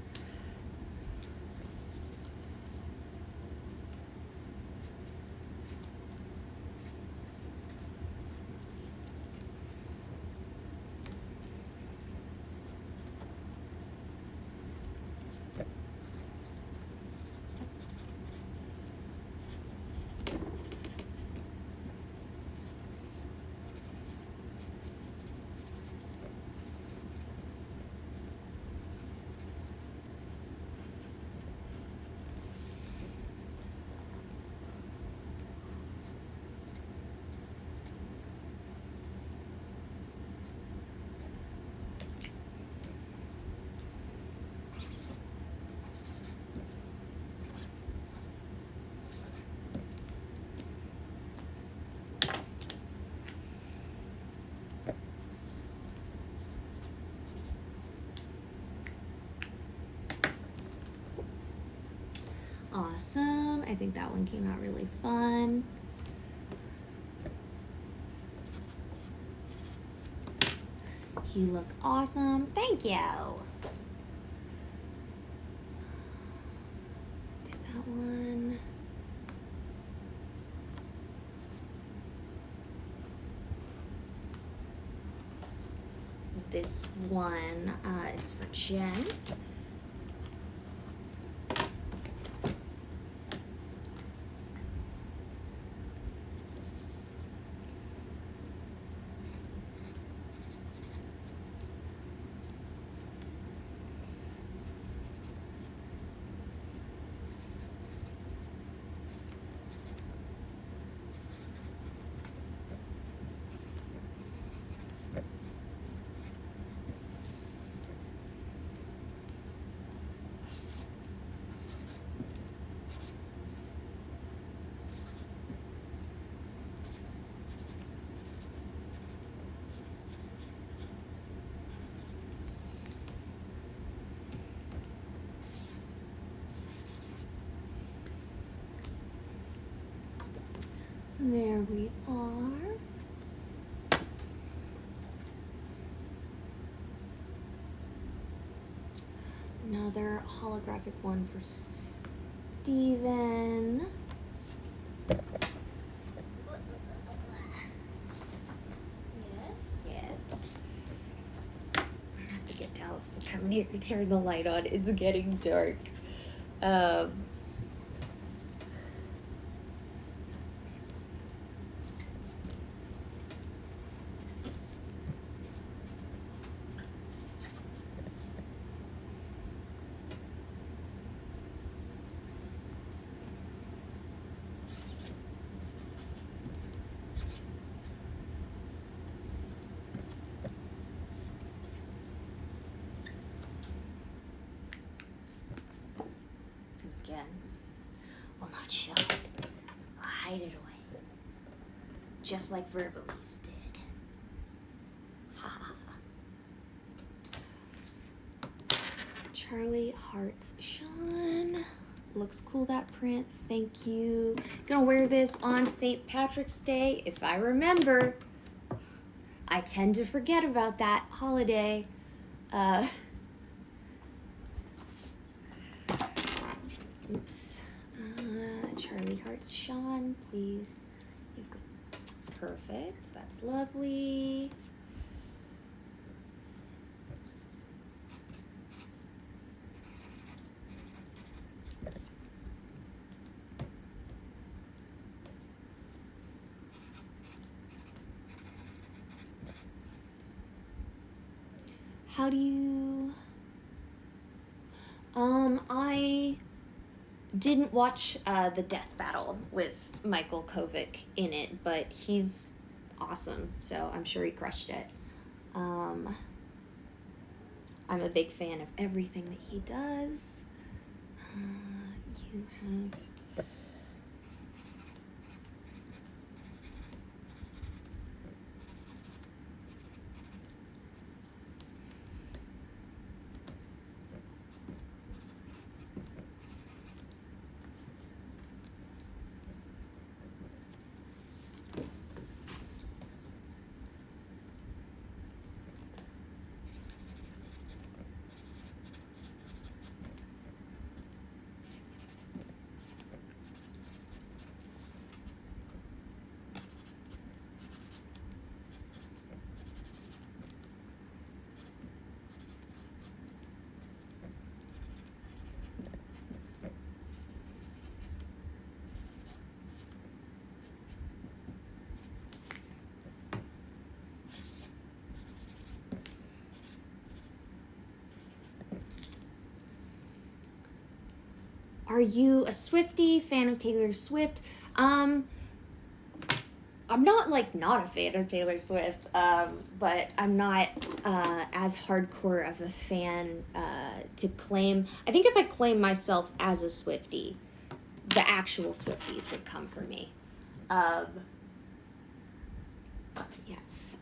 Awesome. I think that one came out really fun. You look awesome. Thank you. Did that one. This one is for Jen. There we are. Another holographic one for Steven. Yes. I have to get Dallas to come in here and turn the light on. It's getting dark. Again, will not show. I'll hide it away. Just like Verbalese did. Ha ha ha. Charlie Hearts Sean. Looks cool, that print. Thank you. Gonna wear this on St. Patrick's Day. If I remember. I tend to forget about that holiday. Oops. Charlie Hearts Sean, please. You've got perfect. That's lovely. How do you... I didn't watch the death battle with Michael Kovic in it, but he's awesome, so I'm sure he crushed it. I'm a big fan of everything that he does. You have... Are you a Swiftie, fan of Taylor Swift? I'm not not a fan of Taylor Swift, but I'm not as hardcore of a fan to claim. I think if I claim myself as a Swiftie, the actual Swifties would come for me. Yes.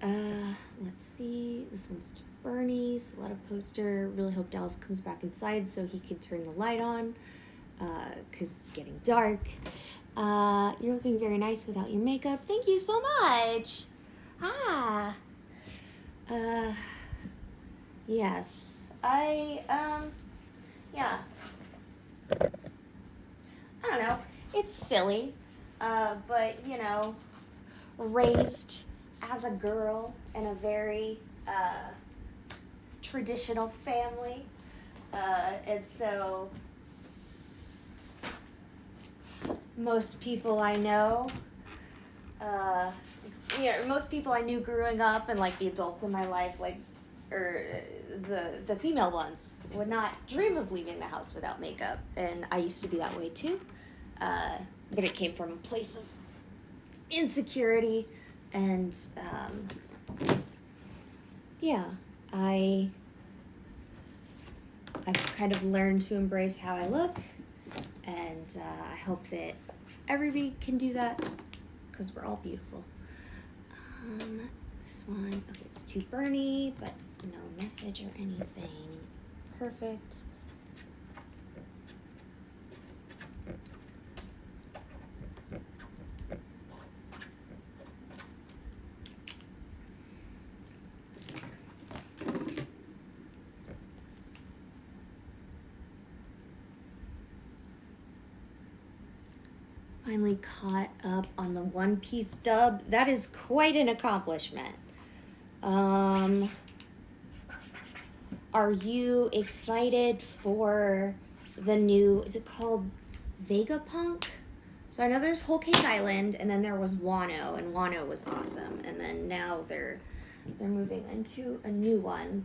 Let's see. This one's to Bernie. Stiletto poster. Really hope Dallas comes back inside so he can turn the light on. Because it's getting dark. You're looking very nice without your makeup. Thank you so much. Yes. Yeah. I don't know. It's silly. But, raised as a girl in a very, traditional family. And so... most people I know, most people I knew growing up and the adults in my life, the female ones would not dream of leaving the house without makeup. And I used to be that way too. But it came from a place of insecurity and, I've kind of learned to embrace how I look. And I hope that everybody can do that because we're all beautiful. This one, okay, it's to Bernie, but no message or anything. Perfect. finally caught up on the One Piece dub. That is quite an accomplishment. Are you excited for the new, is it called Vegapunk? So I know there's Whole Cake Island, and then there was Wano, and Wano was awesome. And then now they're moving into a new one,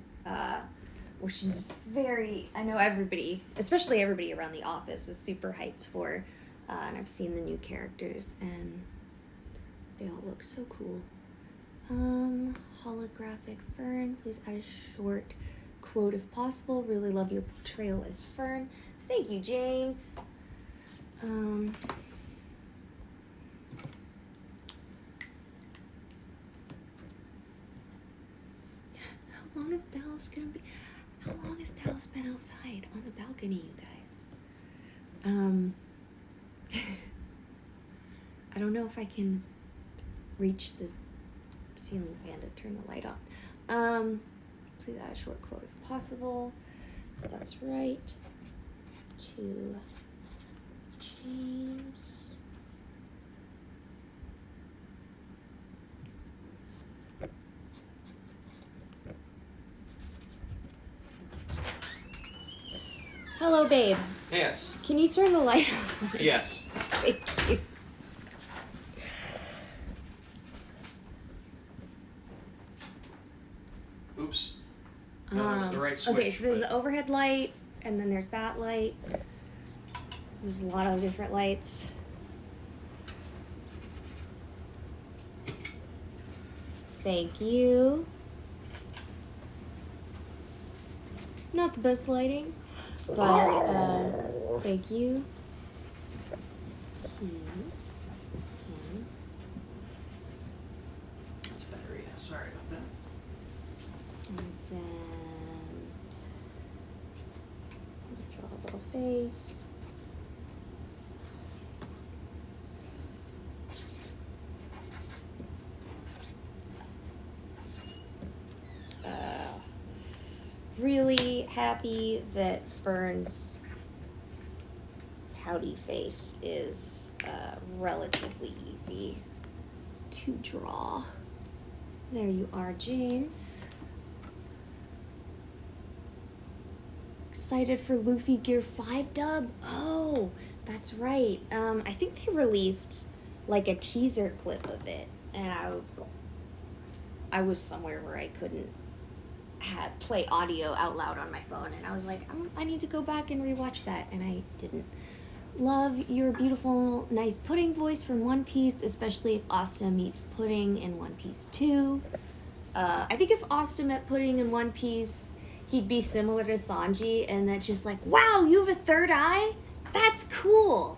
which is very, I know everybody, especially everybody around the office, is super hyped for. And I've seen the new characters, and they all look so cool. Holographic Fern, please add a short quote if possible. Really love your portrayal as Fern. Thank you, James. How long is Dallas gonna be? How long has Dallas been outside on the balcony, you guys? I don't know if I can reach the ceiling fan to turn the light on. Please add a short quote if possible. That's right. To James. Hello, babe. Yes. Can you turn the light on? Yes. Thank you. Oops. No, that was the right switch. Okay, so there's the overhead light, and then there's that light. There's a lot of different lights. Thank you. Not the best lighting, but thank you. Keys. Okay. That's better, yeah. Sorry about that. And then draw a little face. Really happy that Fern's pouty face is relatively easy to draw. There you are, James. Excited for Luffy Gear 5 dub? Oh, that's right. I think they released like a teaser clip of it, and I was somewhere where I couldn't play audio out loud on my phone, and I was like, I need to go back and rewatch that, and I didn't. Love your beautiful, nice pudding voice from One Piece, especially if Asta meets Pudding in One Piece 2. I think if Asta met Pudding in One Piece, he'd be similar to Sanji, and that's just like, wow, you have a third eye? That's cool.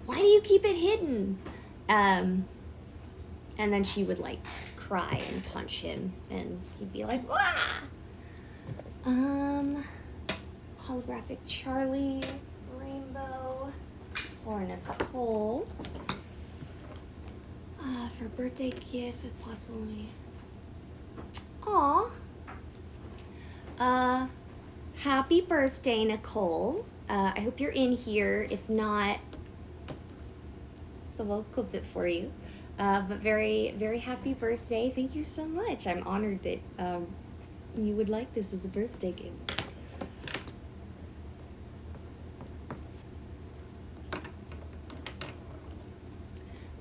Why do you keep it hidden? And then she would like cry and punch him, and he'd be like, wah! Holographic Charlie, rainbow for Nicole. For a birthday gift, if possible, me. Aw. Happy birthday, Nicole. I hope you're in here. If not, so we'll clip it for you. But very, very happy birthday. Thank you so much. I'm honored that you would like this as a birthday gift.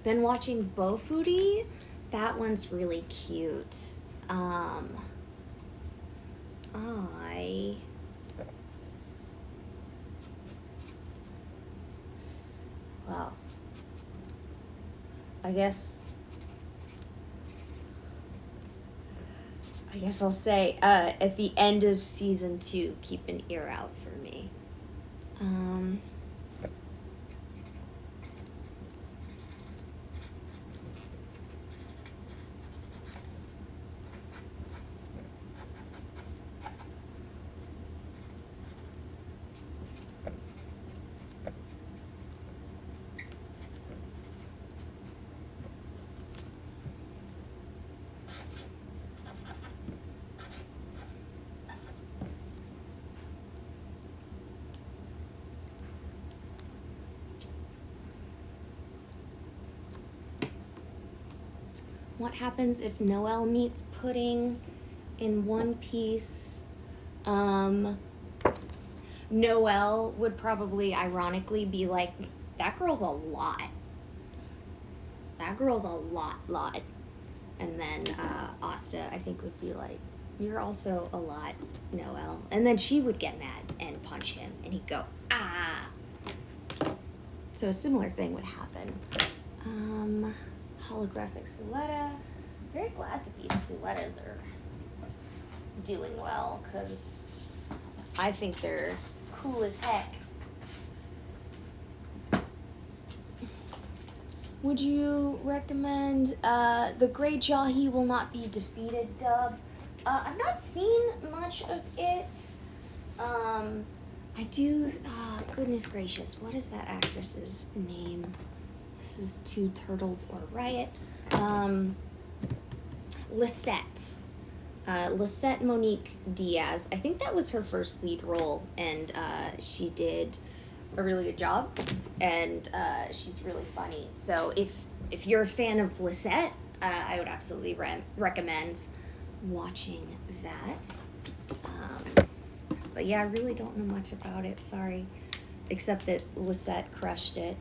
Been watching Bofuri. That one's really cute. Well, I guess I'll say at the end of season 2, keep an ear out for me. What happens if Noelle meets Pudding in One Piece? Noelle would probably ironically be like, that girl's a lot. That girl's a lot. And then Asta, I think, would be like, you're also a lot, Noelle. And then she would get mad and punch him, and he'd go, ah. So a similar thing would happen. Holographic Suletta. Very glad that these Sulettas are doing well, because I think they're cool as heck. Would you recommend The Great Jahi Will Not Be Defeated dub? I've not seen much of it. I do, goodness gracious, what is that actress's name? This is Two Turtles or Riot. Lisette. Lisette Monique Diaz. I think that was her first lead role, and she did a really good job, and she's really funny. So if you're a fan of Lisette, I would absolutely recommend watching that. But yeah, I really don't know much about it, sorry. Except that Lisette crushed it.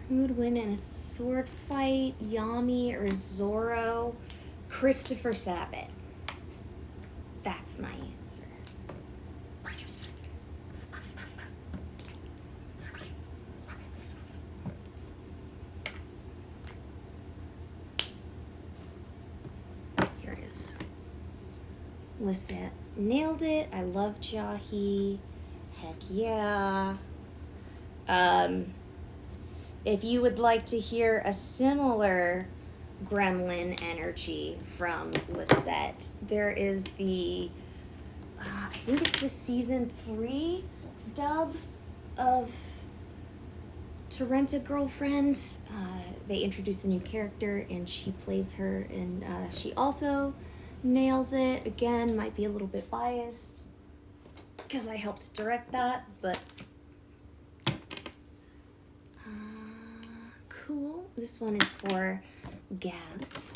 Who would win in a sword fight, Yami or Zoro? Christopher Sabat. That's my answer. Here it is. Lisette nailed it. I love Jahi. Heck yeah. If you would like to hear a similar gremlin energy from Lisette, there is the, I think it's the season 3 dub of To Rent a Girlfriend. They introduce a new character and she plays her, and she also nails it. Again, might be a little bit biased because I helped direct that, but cool. This one is for Gabs.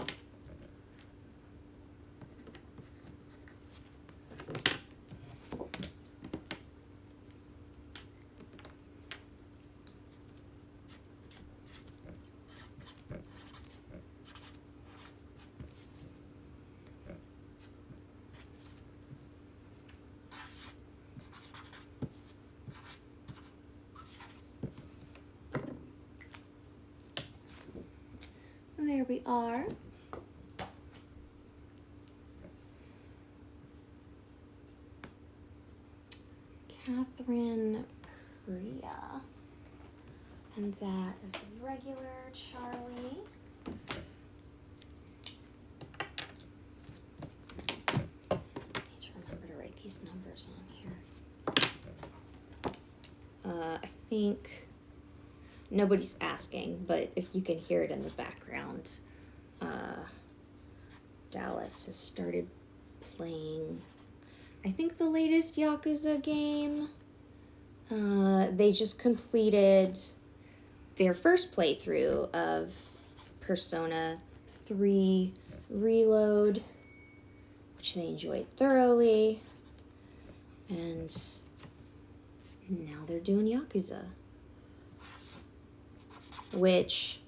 There we are. Catherine Priya. And that is a regular Charlie. I need to remember to write these numbers on here. I think nobody's asking, but if you can hear it in the background, Dallas has started playing, I think, the latest Yakuza game. They just completed their first playthrough of Persona 3 Reload, which they enjoyed thoroughly, and now they're doing Yakuza, which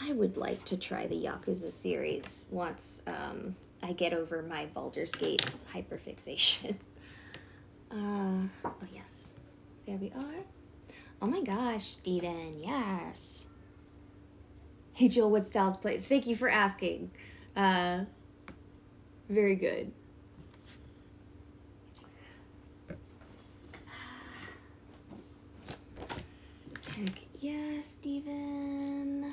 I would like to try the Yakuza series once I get over my Baldur's Gate hyperfixation. Oh yes, there we are. Oh my gosh, Steven, yes. Hey Jill, what styles play? Thank you for asking. Very good. Heck yeah, Steven.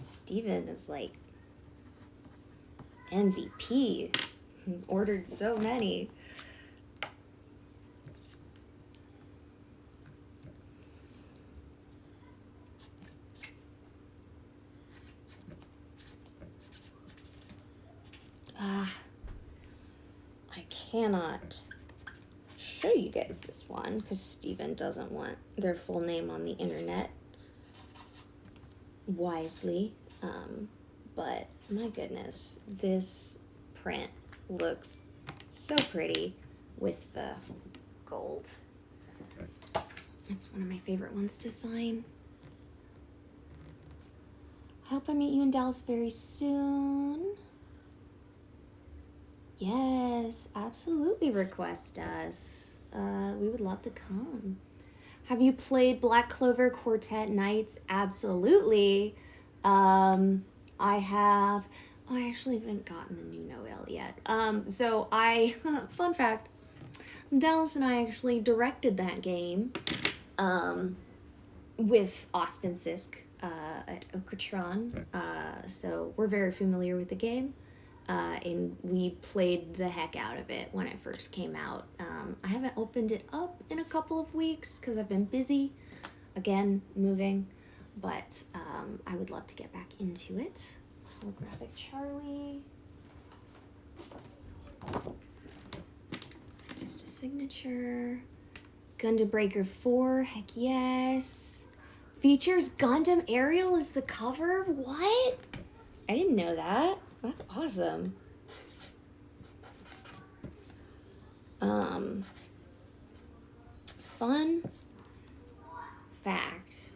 Steven is like MVP. Ordered so many. cannot show you guys this one because Steven doesn't want their full name on the internet. Wisely. But my goodness, this print looks so pretty with the gold. Okay. It's one of my favorite ones to sign. Hope I meet you in Dallas very soon. Yes, absolutely request us. We would love to come. Have you played Black Clover Quartet Nights? Absolutely. I have. Oh, I actually haven't gotten the new Noel yet. So I, fun fact, Dallas and I actually directed that game, with Austin Sisk, at Okratron. So we're very familiar with the game. And we played the heck out of it when it first came out. I haven't opened it up in a couple of weeks because I've been busy, again, moving, but I would love to get back into it. Holographic Charlie. Just a signature. Gundam Breaker 4, heck yes. Features Gundam Ariel as the cover? What? I didn't know that. That's awesome. Fun fact.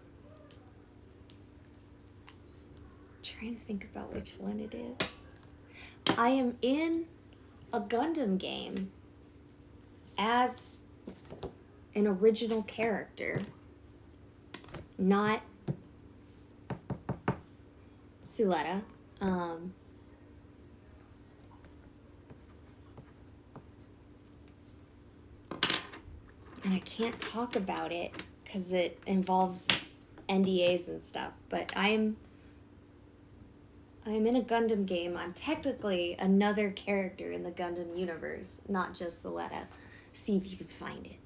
I'm trying to think about which one it is. I am in a Gundam game as an original character, not Suletta. And I can't talk about it because it involves NDAs and stuff. But I'm in a Gundam game. I'm technically another character in the Gundam universe, not just Suletta. See if you can find it.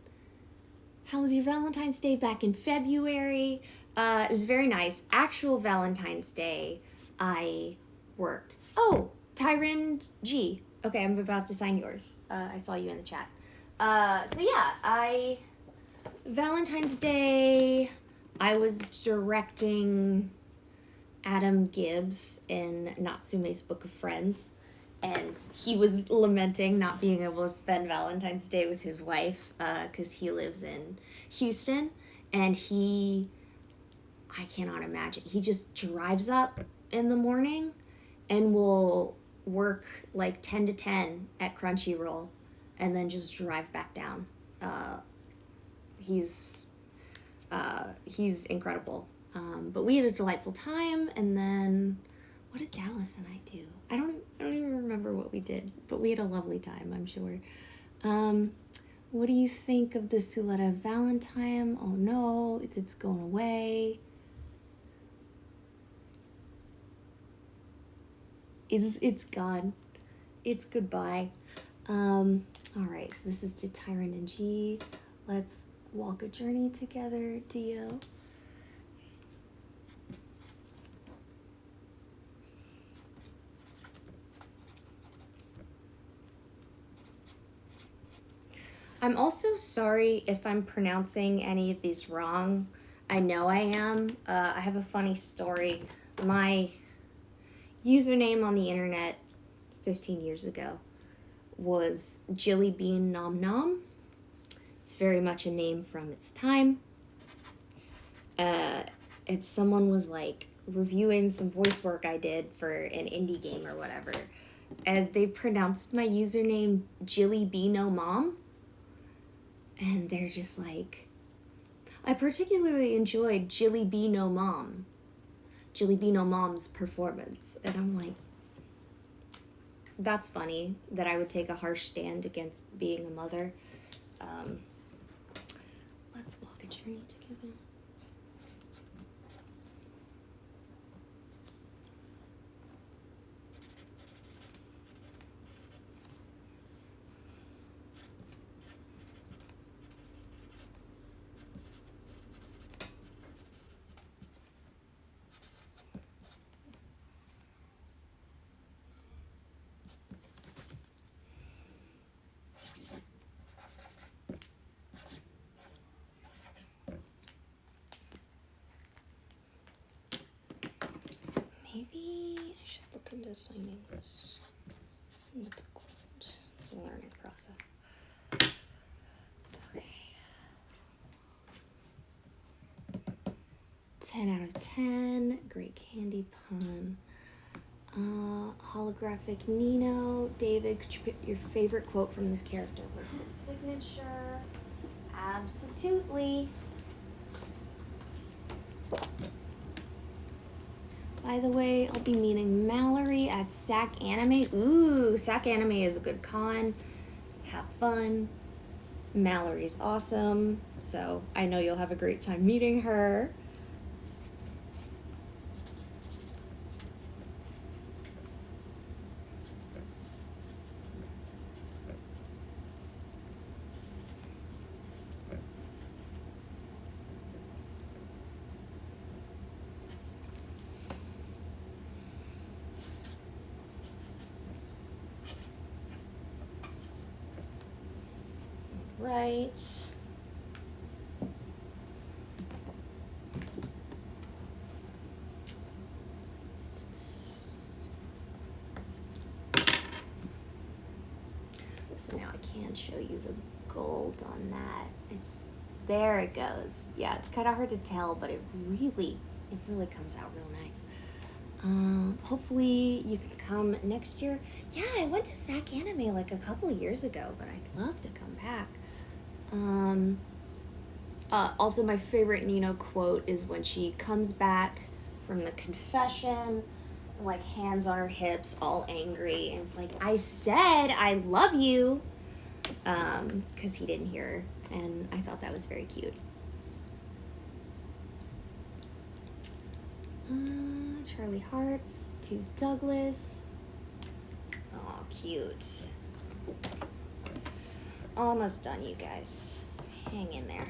How was your Valentine's Day back in February? It was very nice. Actual Valentine's Day, I worked. Oh, Tyrant G. Okay, I'm about to sign yours. I saw you in the chat. So yeah, Valentine's Day, I was directing Adam Gibbs in Natsume's Book of Friends, and he was lamenting not being able to spend Valentine's Day with his wife, because he lives in Houston, and I cannot imagine, he just drives up in the morning and will work like 10 to 10 at Crunchyroll, and then just drive back down. He's incredible. But we had a delightful time, and then what did Dallas and I do? I don't even remember what we did, but we had a lovely time, I'm sure. What do you think of the Suletta Valentine? Oh no, it's going away. It's gone. It's goodbye. Alright, so this is to Tyrant and G. Let's walk a journey together, Dio. I'm also sorry if I'm pronouncing any of these wrong. I know I am. I have a funny story. My username on the internet 15 years ago was Jilly Bean Nom Nom. It's very much a name from its time. Someone was like reviewing some voice work I did for an indie game or whatever, and they pronounced my username Jilly Beano Mom, and they're just like, I particularly enjoyed Jilly Beano Mom's performance, and I'm like, that's funny that I would take a harsh stand against being a mother. Let's walk a journey together. should look into signing this with the gold. It's a learning process. Okay. 10 out of 10. Great candy pun. Holographic Nino. David, could you pick your favorite quote from this character with his signature? Absolutely. By the way, I'll be meeting Mallory at SAC Anime. Ooh, SAC Anime is a good con. Have fun. Mallory's awesome, so I know you'll have a great time meeting her. Right. So now I can show you the gold on that. There it goes. Yeah, it's kind of hard to tell, but it really comes out real nice. Hopefully you can come next year. Yeah, I went to SAC Anime like a couple of years ago, but I'd love to come back. Also my favorite Nino quote is when she comes back from the confession, like hands on her hips, all angry, and it's like, I said I love you, because he didn't hear her, and I thought that was very cute. Charlie Hearts to Douglas. Oh, cute. Almost done, you guys. Hang in there.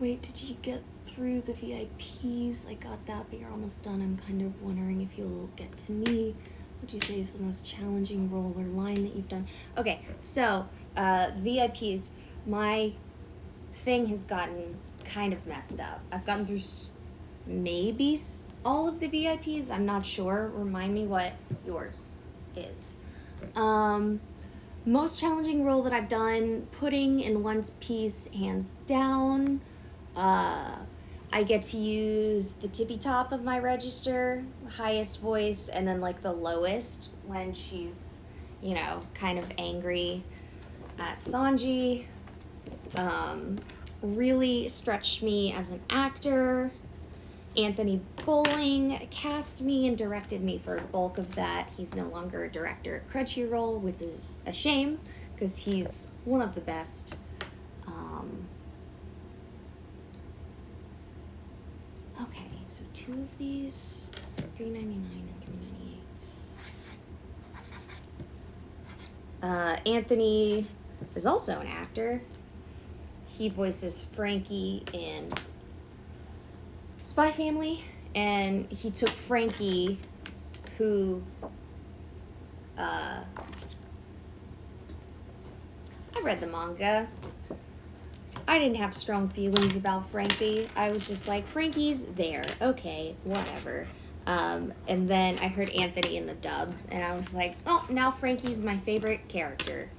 Wait, did you get through the VIPs? I got that, but you're almost done. I'm kind of wondering if you'll get to me. What would you say is the most challenging role or line that you've done? Okay, so VIPs, my thing has gotten kind of messed up. I've gotten through maybe all of the VIPs. I'm not sure. Remind me what yours is. Most challenging role that I've done, Pudding in One Piece, hands down. I get to use the tippy top of my register, highest voice, and then like the lowest when she's, you know, kind of angry at Sanji. Really stretched me as an actor. Anthony Bowling cast me and directed me for a bulk of that. He's no longer a director at Crunchyroll, which is a shame because he's one of the best. Okay, so two of these, $3.99 and $3.98. Anthony is also an actor. He voices Frankie in Spy Family, and he took Frankie, who I read the manga. I didn't have strong feelings about Frankie. I was just like, Frankie's there, okay, whatever. And then I heard Anthony in the dub, and I was like, oh, now Frankie's my favorite character.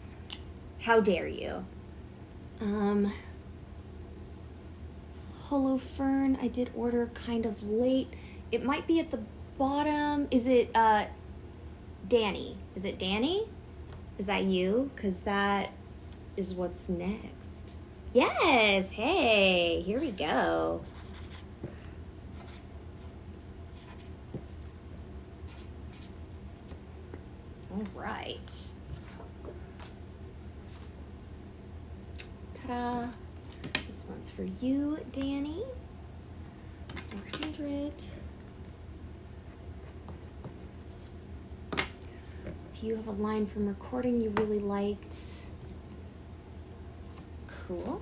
How dare you? Holofern, I did order kind of late. It might be at the bottom. Is it, Danny? Is it Danny? Is that you? Because that is what's next. Yes! Hey, here we go. All right. Ta-da. This one's for you, Danny. 400. If you have a line from recording you really liked, cool.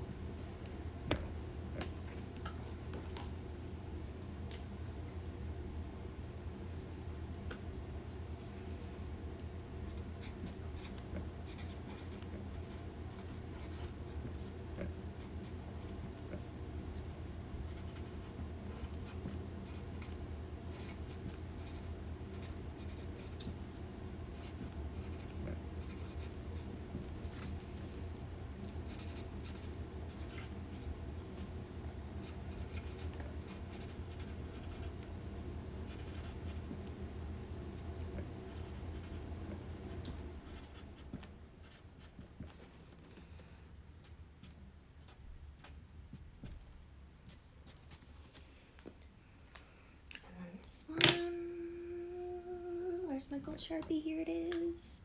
This one, where's my gold Sharpie? Here it is.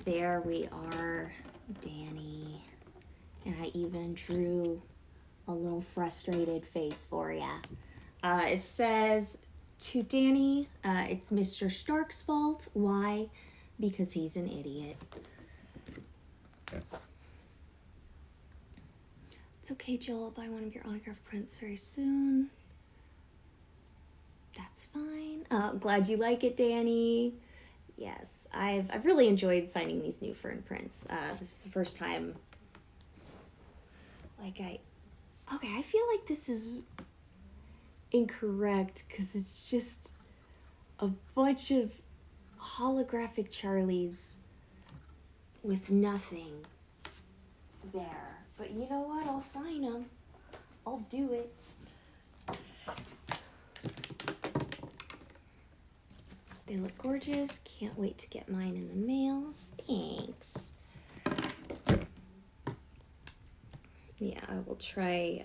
There we are, Danny. And I even drew a little frustrated face for ya. It says, to Danny, it's Mr. Stark's fault. Why? Because he's an idiot. It's okay, Joel. I'll buy one of your autographed prints very soon. That's fine. Glad you like it, Danny. Yes, I've really enjoyed signing these new Fern prints. This is the first time. Okay, I feel like this is incorrect because it's just a bunch of holographic Charlies with nothing there. But you know what? I'll sign them. I'll do it. They look gorgeous. Can't wait to get mine in the mail. Thanks. Yeah, I will try.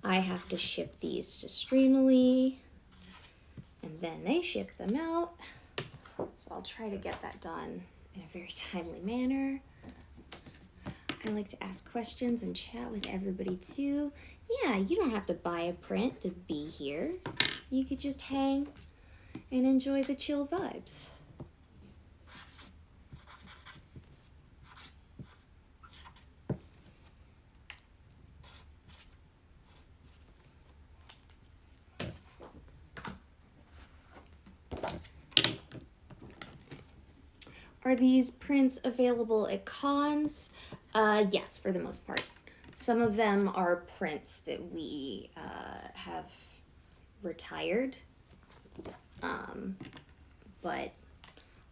I have to ship these to Streamily, and then they ship them out. So I'll try to get that done in a very timely manner. I like to ask questions and chat with everybody too. Yeah, you don't have to buy a print to be here. You could just hang and enjoy the chill vibes. Are these prints available at cons? Yes, for the most part. Some of them are prints that we have retired, but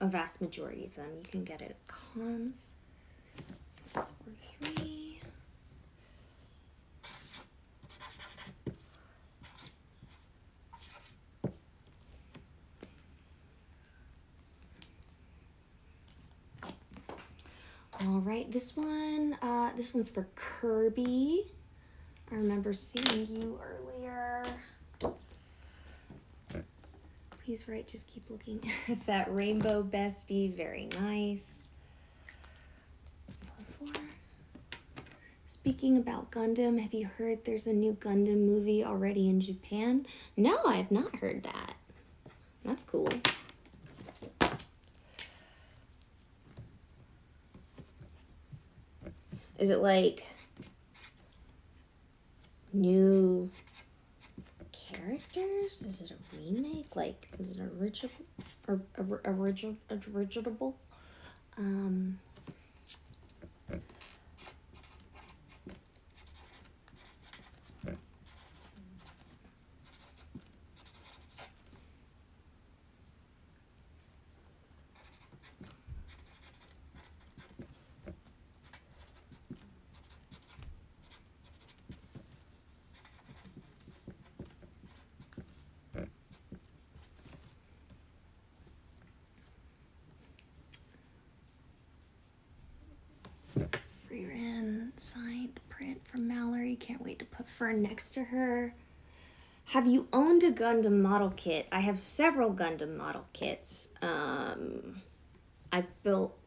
a vast majority of them you can get at cons. 643. All right, this one's for Kirby. I remember seeing you earlier. Please write, just keep looking at that rainbow bestie. Very nice. 4. Speaking about Gundam, have you heard there's a new Gundam movie already in Japan? No, I have not heard that. That's cool. Is it like new characters? Is it a remake? Like, is it original? Original? fern next to her. Have you owned a Gundam model kit? I have several Gundam model kits. I've built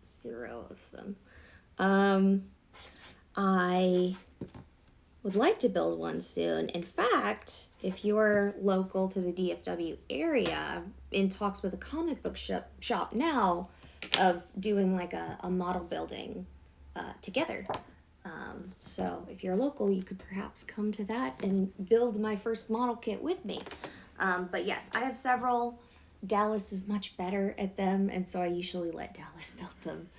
0 of them. I would like to build one soon. In fact, if you're local to the DFW area, in talks with a comic book shop now of doing like a model building together. So if you're local, you could perhaps come to that and build my first model kit with me. But yes, I have several. Dallas is much better at them, and so I usually let Dallas build them.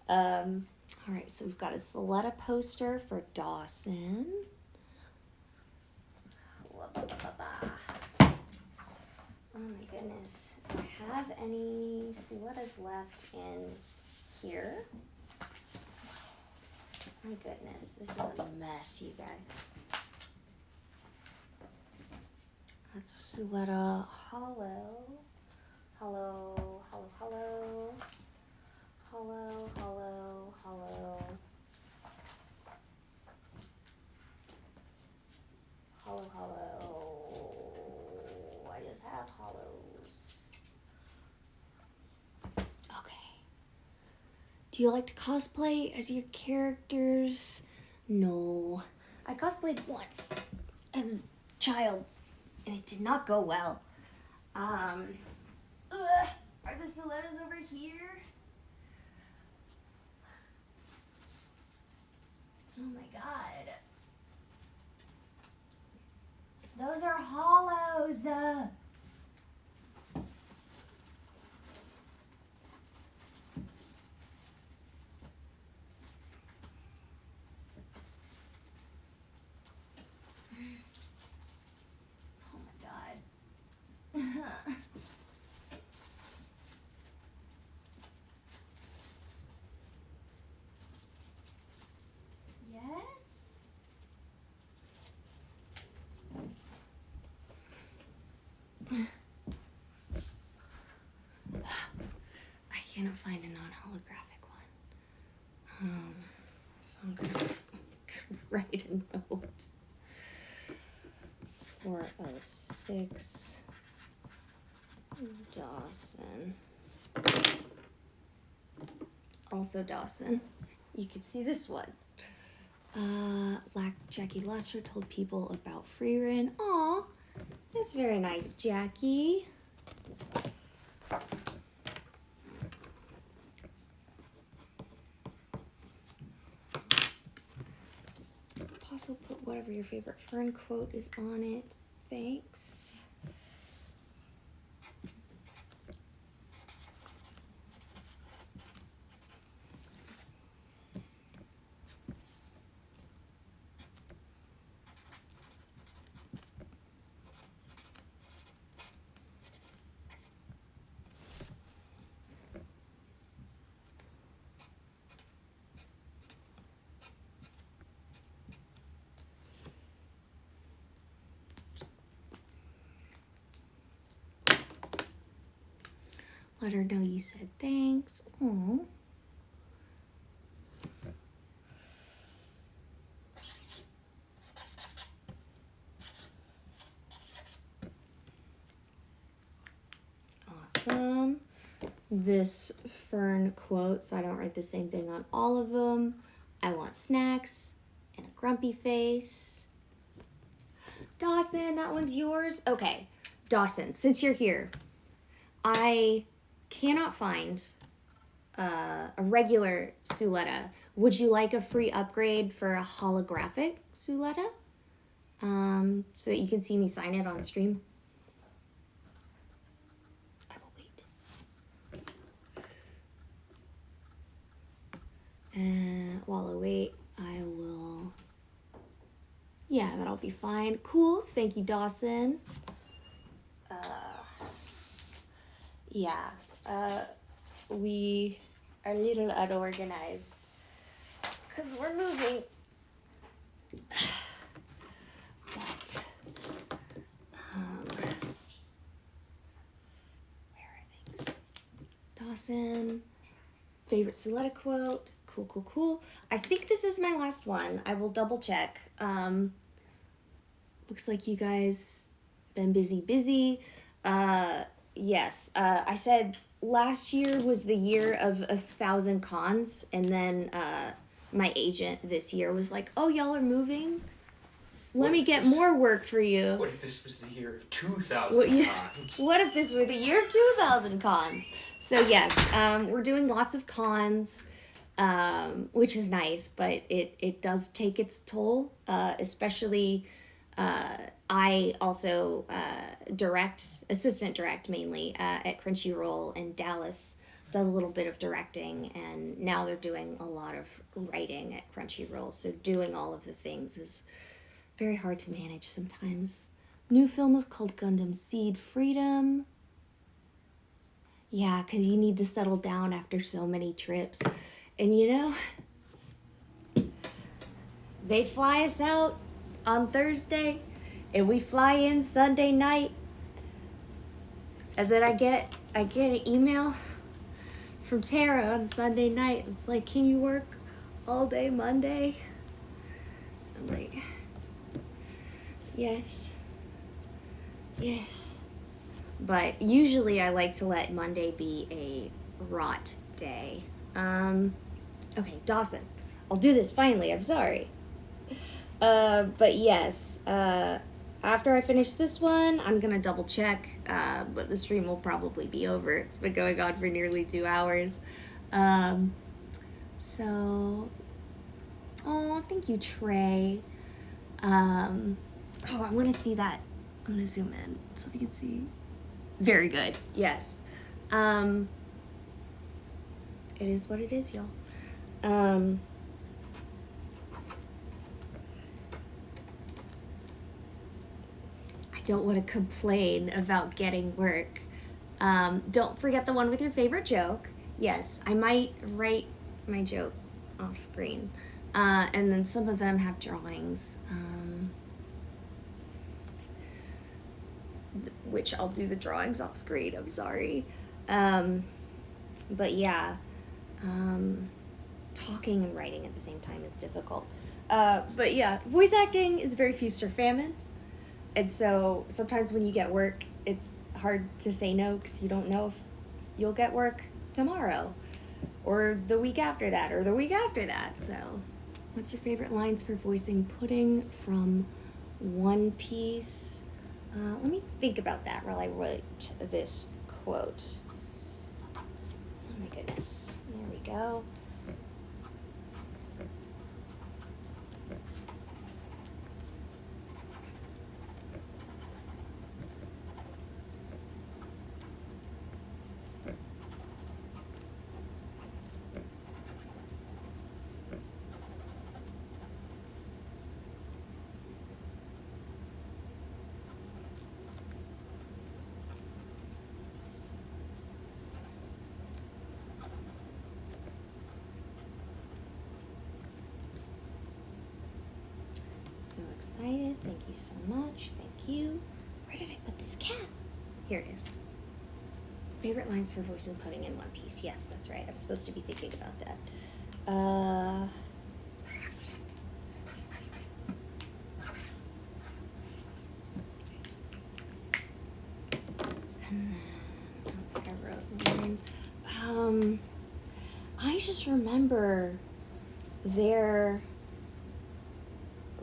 All right, so we've got a Soletta poster for Dawson. Oh my goodness. Do I have any Solettas left in here? My goodness, this is a mess, you guys. That's a Soletta hollow. Hollow, hollow, hollow. Hollow, hollow, hollow. Hollow, hollow. I just have hollows. Okay. Do you like to cosplay as your characters? No. I cosplayed once as a child, and it did not go well. Are the Solettas over here? Oh my god. Those are hollows. Oh my god. Yes? I cannot find a non-holographic one. So I'm gonna write a note. 406 Dawson. Also Dawson. You can see this one. Jackie Lester told people about Freerin. Aw, that's very nice, Jackie. Also put whatever your favorite Fern quote is on it. Thanks. Let her know you said thanks. Aww. Awesome. This Fern quote, so I don't write the same thing on all of them. I want snacks and a grumpy face. Dawson, that one's yours? Okay, Dawson, since you're here, I cannot find a regular Suletta. Would you like a free upgrade for a holographic Suletta? So that you can see me sign it on stream? I will wait. And while I wait, I will... Yeah, that'll be fine. Cool, thank you, Dawson. Yeah. We are a little unorganized because we're moving. But, where are things? Dawson, favorite Suletta quote. Cool, cool, cool. I think this is my last one. I will double check. Looks like you guys been busy. Yes, I said last year was the year of 1,000 cons, and then my agent this year was like, "Oh, y'all are moving? Let me get more work for you." What if this was the year of 2,000 cons? What if this were the year of 2,000 cons? So yes, we're doing lots of cons, which is nice, but it does take its toll, especially. I also assistant direct mainly at Crunchyroll, and Dallas does a little bit of directing, and now they're doing a lot of writing at Crunchyroll. So doing all of the things is very hard to manage sometimes. New film is called Gundam Seed Freedom. Yeah, because you need to settle down after so many trips. And you know, they fly us out on Thursday, and we fly in Sunday night, and then I get an email from Tara on Sunday night. It's like, "Can you work all day Monday?" I'm like, yes. But usually I like to let Monday be a rot day. Okay, Dawson, I'll do this finally. I'm sorry. But yes, after I finish this one, I'm gonna double check, but the stream will probably be over. It's been going on for nearly 2 hours. So, oh, thank you, Trey. Oh, I want to see that. I'm gonna zoom in so we can see. Very good. Yes. It is what it is, y'all. I don't want to complain about getting work. Don't forget the one with your favorite joke. Yes, I might write my joke off screen. And then some of them have drawings, which I'll do the drawings off screen. I'm sorry. But yeah, talking and writing at the same time is difficult. But yeah, voice acting is very feast or famine. And so sometimes when you get work, it's hard to say no because you don't know if you'll get work tomorrow or the week after that or the week after that. So what's your favorite lines for voicing Pudding from One Piece? Let me think about that while I wrote this quote. Oh my goodness. There we go. So excited. Thank you so much. Thank you. Where did I put this cat? Here it is. Favorite lines for voicing Pudding in One Piece. Yes, that's right. I'm supposed to be thinking about that. And then, I don't think I wrote mine. I just remember there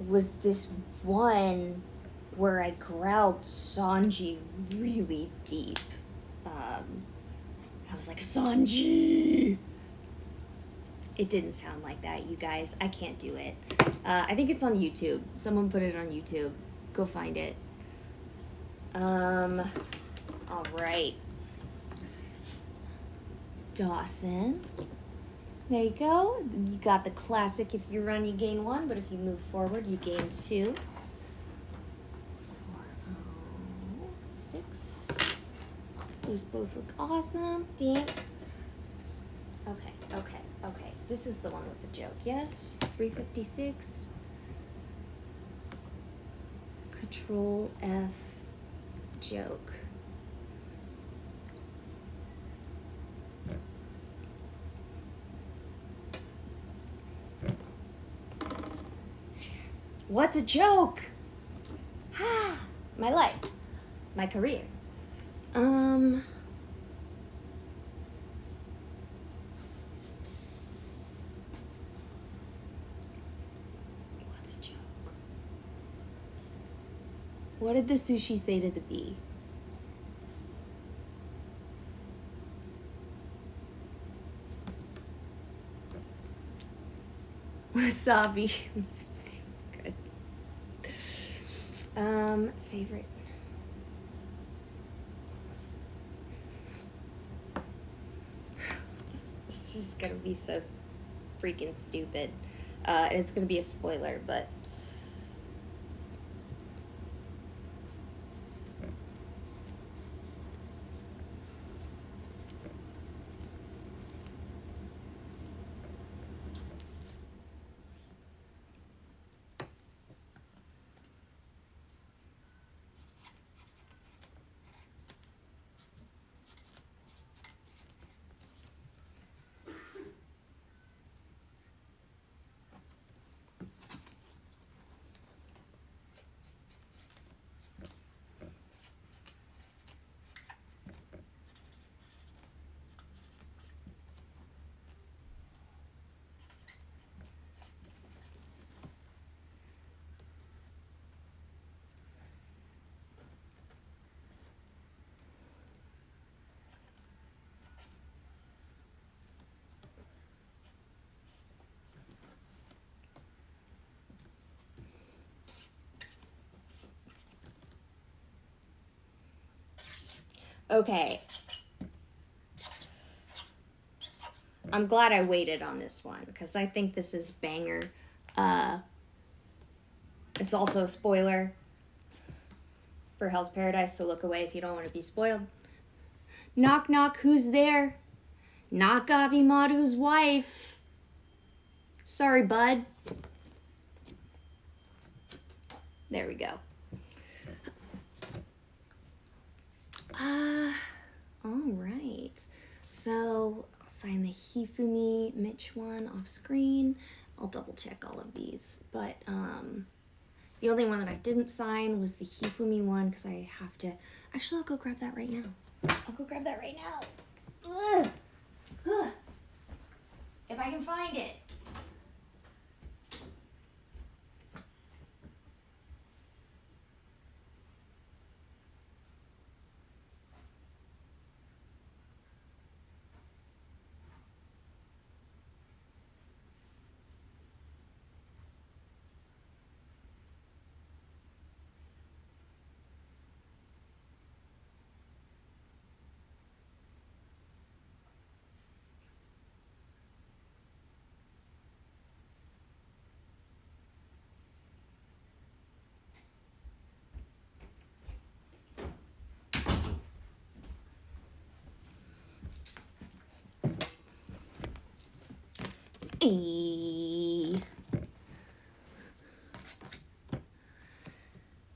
was this one where I growled Sanji really deep. I was like, Sanji! It didn't sound like that, you guys. I can't do it. I think it's on YouTube. Someone put it on YouTube. Go find it. Alright. Dawson. There you go. You got the classic. If you run, you gain 1, but if you move forward, you gain 2. 406. Those both look awesome. Thanks. Okay. This is the one with the joke. Yes. 356. Control F. Joke. What's a joke? How my life, my career. What's a joke? What did the sushi say to the bee? Wasabi. That's good. Favorite. This is gonna be so freaking stupid. And it's gonna be a spoiler, but okay. I'm glad I waited on this one because I think this is banger. It's also a spoiler for Hell's Paradise, so look away if you don't want to be spoiled. Knock knock, who's there? Not Gabimaru's wife. Sorry, bud. There we go. All right. So I'll sign the Hifumi Mitch one off screen. I'll double check all of these, but the only one that I didn't sign was the Hifumi one because I have to. Actually, I'll go grab that right now. I'll go grab that right now. Ugh. Ugh. If I can find it.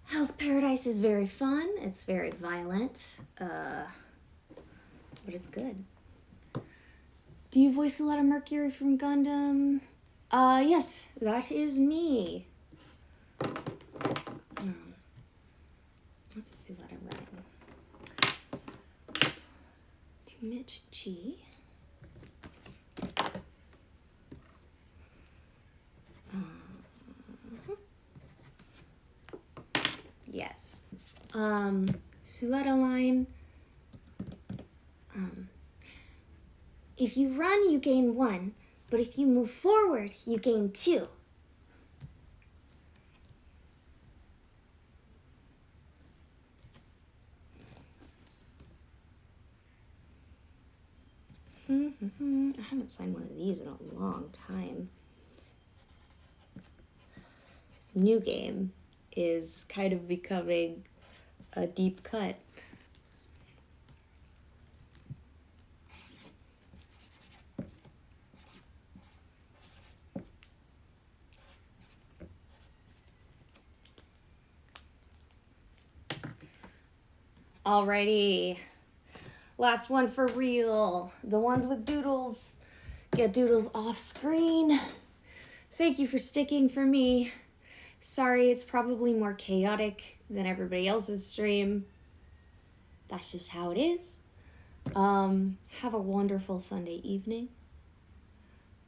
Hell's Paradise is very fun. It's very violent, but it's good. Do you voice Aletta Mercury from Gundam? Yes, that is me. What's this Aletta writing? To Mitch G. Yes. Suletta line. If you run, you gain 1, but if you move forward, you gain 2. I haven't signed one of these in a long time. New game is kind of becoming a deep cut. Alrighty, last one for real. The ones with doodles, get doodles off screen. Thank you for sticking for me. Sorry, it's probably more chaotic than everybody else's stream. That's just how it is. Have a wonderful Sunday evening.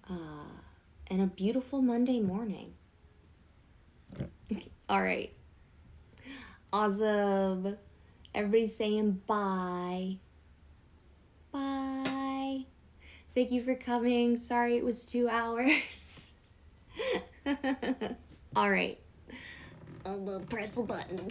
And a beautiful Monday morning. Alright. Awesome. Everybody's saying bye. Bye. Thank you for coming. Sorry it was 2 hours. Alright. I'm gonna press a button.